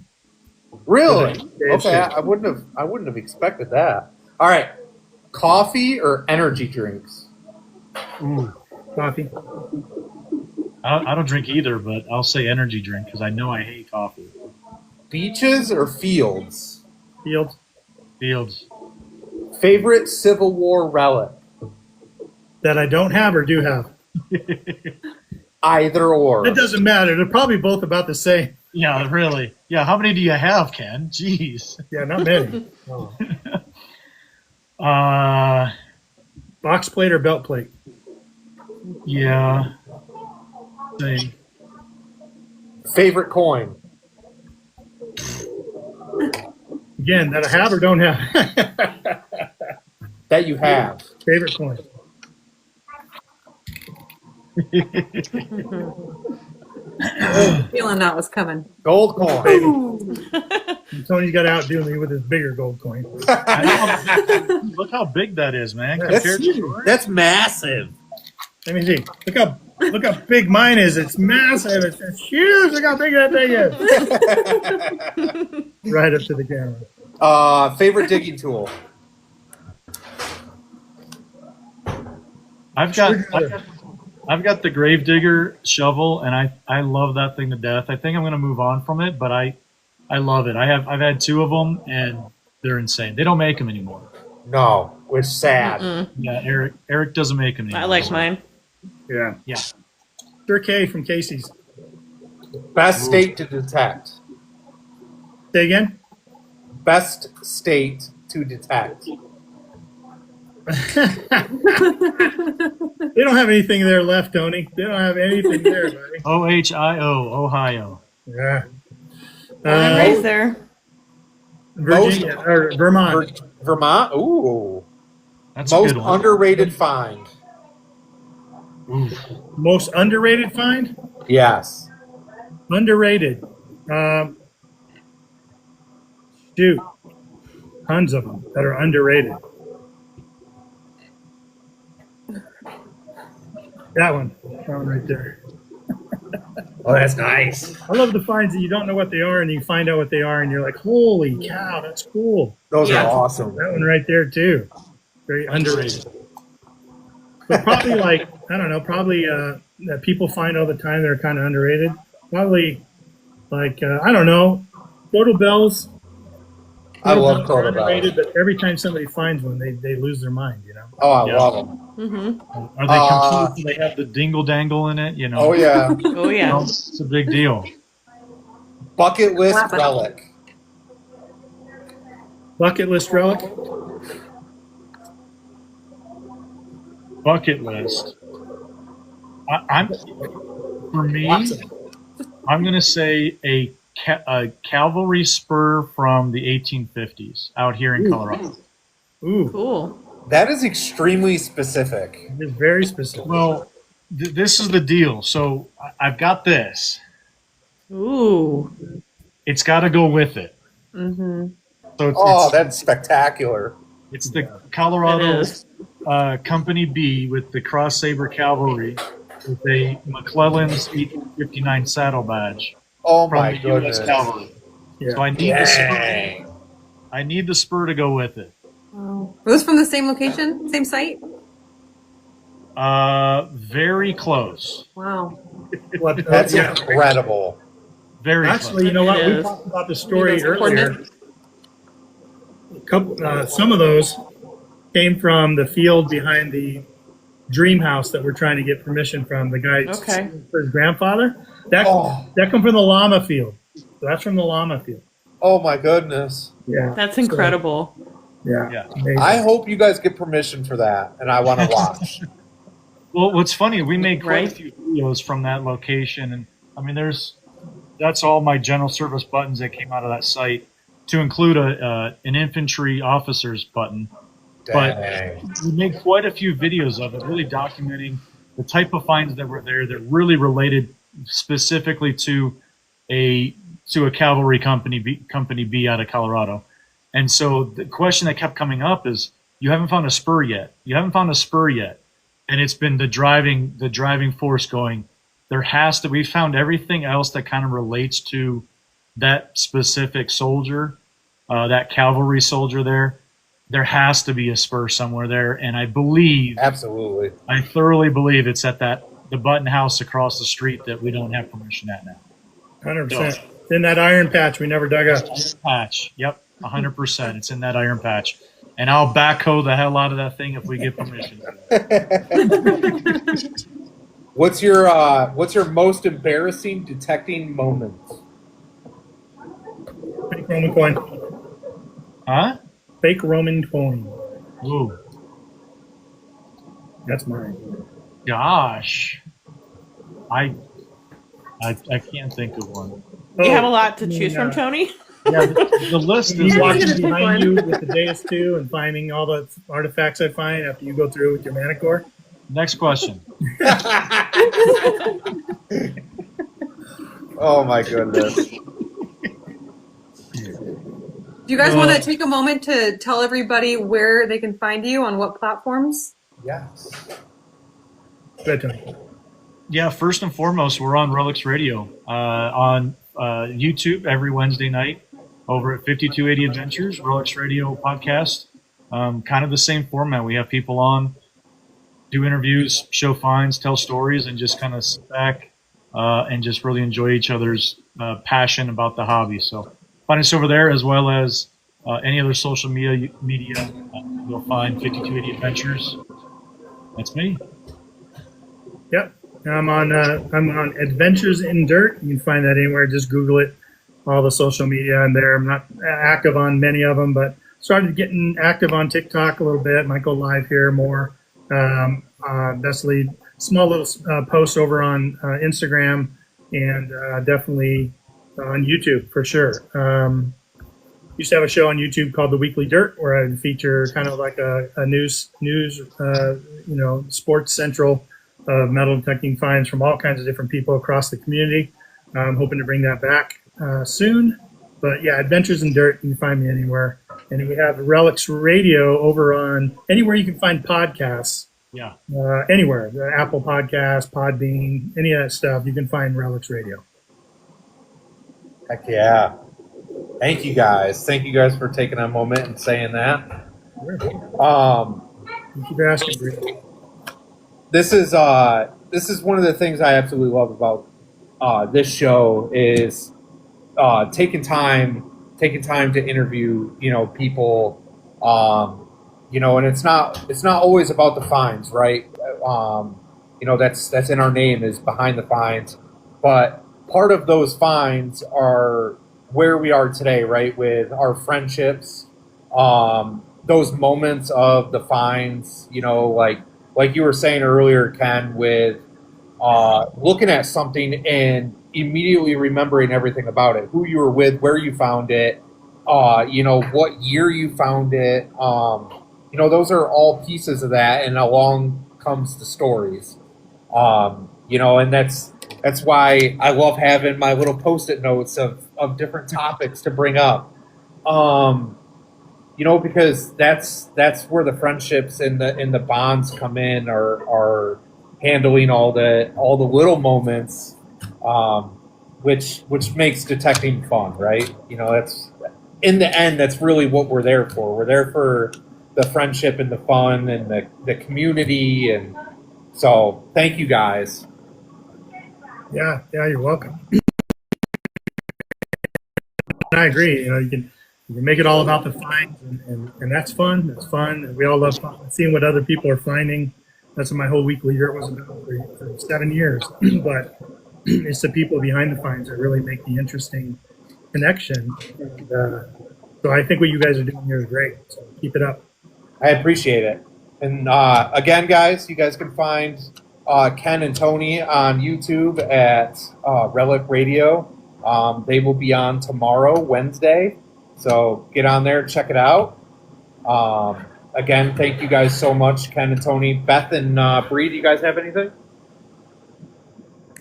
Really? Yeah, Okay, I wouldn't have expected that. All right. Coffee or energy drinks? Ooh, Coffee. I don't drink either, but I'll say energy drink because I know I hate coffee. Beaches or fields? Fields. Fields. Favorite Civil War relic? That I don't have or do have. Either or. It doesn't matter. They're probably both about the same. Yeah, really. Yeah, how many do you have, Ken? Jeez. Yeah, not many. Box plate or belt plate? Yeah. Same. Favorite coin? Again, that I have or don't have. That you have. Favorite coin? Feeling that was coming. Gold coin. Tony's got to outdo me with his bigger gold coin. Look how big that is, man. That's Compared to That's massive. Let me see. Look how big mine is. It's massive. It's huge. Look how big that thing is. Right up to the camera. Favorite digging tool? I've got the Gravedigger shovel, and I love that thing to death. I think I'm going to move on from it, but I love it. I've had two of them, and they're insane. They don't make them anymore. No, which is sad. Yeah, Eric doesn't make them anymore. I like mine. Yeah. Yeah. Sir K from Casey's. Best state to detect. Say again? Best state to detect. They don't have anything there left, Tony. They don't have anything there, buddy. Ohio, Ohio. Yeah. Right there. Virginia or Vermont. Vermont? Ooh. That's a Most good one. underrated find. Ooh. Most underrated find? Yes. Underrated. Shoot. Tons of them that are underrated. That one right there. Oh, that's nice. I love the finds that you don't know what they are and you find out what they are and you're like, holy cow, that's cool. Those Yeah. are awesome. That one right there too. Very underrated. But probably like, I don't know, probably that people find all the time that are kind of underrated. Probably like, I don't know, Total Bells. I love are Total Bells. underrated, but every time somebody finds one, they lose their mind, you know? Oh, I Yeah. love them. Mm-hmm. Are they complete? They have the dingle dangle in it, you know. Oh, yeah. Oh, You yeah. know, it's a big deal. Bucket list Love it. relic. Bucket list relic. Bucket list. I'm for me. I'm going to say a cavalry spur from the 1850s out here in Colorado. Ooh, Cool. That is extremely specific. it's very specific. Well, this is the deal. So I've got this. Ooh. It's got to go with it. Mm-hmm. So it's, Oh, it's, that's spectacular. it's the It Colorado is. Company B with the Cross Saber Cavalry with a McClellan's 1859 saddle badge Oh, from my the goodness. U.S. Cavalry. Yeah. So I need the spur. Dang. I need the spur to go with it. Wow. Are those from the same location, same site? Very close. Wow. What, That's yeah. incredible. Very Actually, you know what? It We is. talked about the story Those earlier. coordinates. Some of those came from the field behind the dream house that we're trying to get permission from the guy Okay. for his grandfather. That Oh. that come from the llama field. So that's from the llama field. Oh, my goodness. Yeah. That's incredible. Yeah. Yeah. Amazing. I hope you guys get permission for that, and I want to watch. Well, what's funny, we made quite Right. a few videos from that location, and I mean, that's all my general service buttons that came out of that site, to include an infantry officer's button. But Dang. we made quite a few videos of it, really documenting the type of finds that were there that really related specifically to a cavalry company B out of Colorado. And so the question that kept coming up is, you haven't found a spur yet. You haven't found a spur yet. And it's been the driving force going, we found everything else that kind of relates to that specific soldier, that cavalry soldier there. there has to be a spur somewhere there, and I thoroughly believe it's at the Button House across the street that we don't have permission at now. 100%. It's in that iron patch we never dug up. Iron patch. Yep, 100%. It's in that iron patch, and I'll backhoe the hell out of that thing if we get permission. What's your most embarrassing detecting moment? Fake Roman coin. Huh? Fake Roman coin. Ooh, That's mine. gosh, I can't think of one. You have a lot to choose from, Tony. Yeah, the list is You walking Pick behind one. you with the Deus 2 and finding all the artifacts I find after you go through with your Manicore. Next question. Oh my goodness. Do you guys want to take a moment to tell everybody where they can find you on what platforms? Yes. Good, Tony. Yeah, first and foremost, we're on Relics Radio on YouTube every Wednesday night over at 5280 Adventures, Relics Radio podcast. Kind of the same format. We have people on, do interviews, show finds, tell stories, and just kind of sit back and just really enjoy each other's passion about the hobby. So find us over there, as well as any other social media. You'll find 5280 Adventures. That's me. Yep. I'm on Adventures in Dirt. You can find that anywhere. Just Google it. All the social media I'm there. I'm not active on many of them, but started getting active on TikTok a little bit. Might go live here more. Definitely small little posts over on Instagram, and definitely on YouTube for sure. Used to have a show on YouTube called The Weekly Dirt, where I would feature kind of like a news sports central metal detecting finds from all kinds of different people across the community. I'm hoping to bring that back soon. But yeah, Adventures in Dirt, you can find me anywhere. And we have Relics Radio over on anywhere you can find podcasts. Yeah. Anywhere, the Apple Podcast, Podbean, any of that stuff, you can find Relics Radio. Heck yeah. Thank you guys. Thank you guys for taking a moment and saying that. Sure. Thank you for asking, Bree. This is one of the things I absolutely love about this show is taking time to interview people, and it's not always about the finds, right? That's in our name, is behind the finds, but part of those finds are where we are today, right? With our friendships, those moments of the finds, like you were saying earlier, Ken, with looking at something and immediately remembering everything about it, who you were with, where you found it, what year you found it. Those are all pieces of that, and along comes the stories. And that's why I love having my little Post-it notes of different topics to bring up. Because that's where the friendships and the bonds come in, are handling all the little moments, which makes detecting fun, right? That's in the end, that's really what we're there for. We're there for the friendship and the fun and the community, and so thank you guys. Yeah, you're welcome. I agree. You can make it all about the finds, and that's fun. That's fun. And we all love seeing what other people are finding. That's what my whole Weekly Dirt was about for 7 years. But it's the people behind the finds that really make the interesting connection. And, so I think what you guys are doing here is great. So keep it up. I appreciate it. And again, guys, you guys can find Ken and Tony on YouTube at Relic Radio. They will be on tomorrow, Wednesday. So get on there, check it out. Again, thank you guys so much, Ken and Tony. Beth and Bree, do you guys have anything?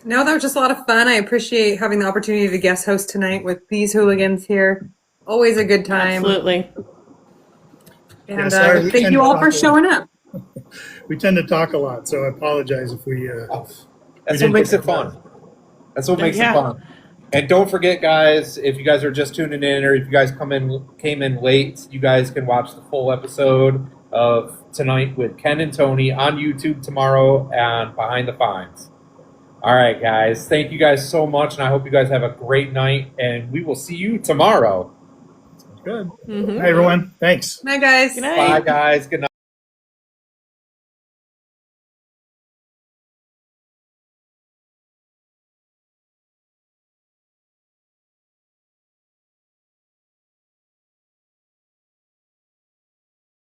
No, that was just a lot of fun. I appreciate having the opportunity to guest host tonight with these hooligans here. Always a good time. Absolutely. And Yeah, sorry, we thank tend you to all talk for a showing up. We tend to talk a lot, so I apologize if we. That's what makes it fun. That's what makes it fun. And don't forget, guys, if you guys are just tuning in or if you guys came in late, you guys can watch the full episode of Tonight with Ken and Tony on YouTube tomorrow and Behind the Fines. All right, guys. Thank you guys so much, and I hope you guys have a great night, and we will see you tomorrow. Good. Mhm. Hi, everyone. Thanks. Bye, guys. Good night. Bye, guys. Good night.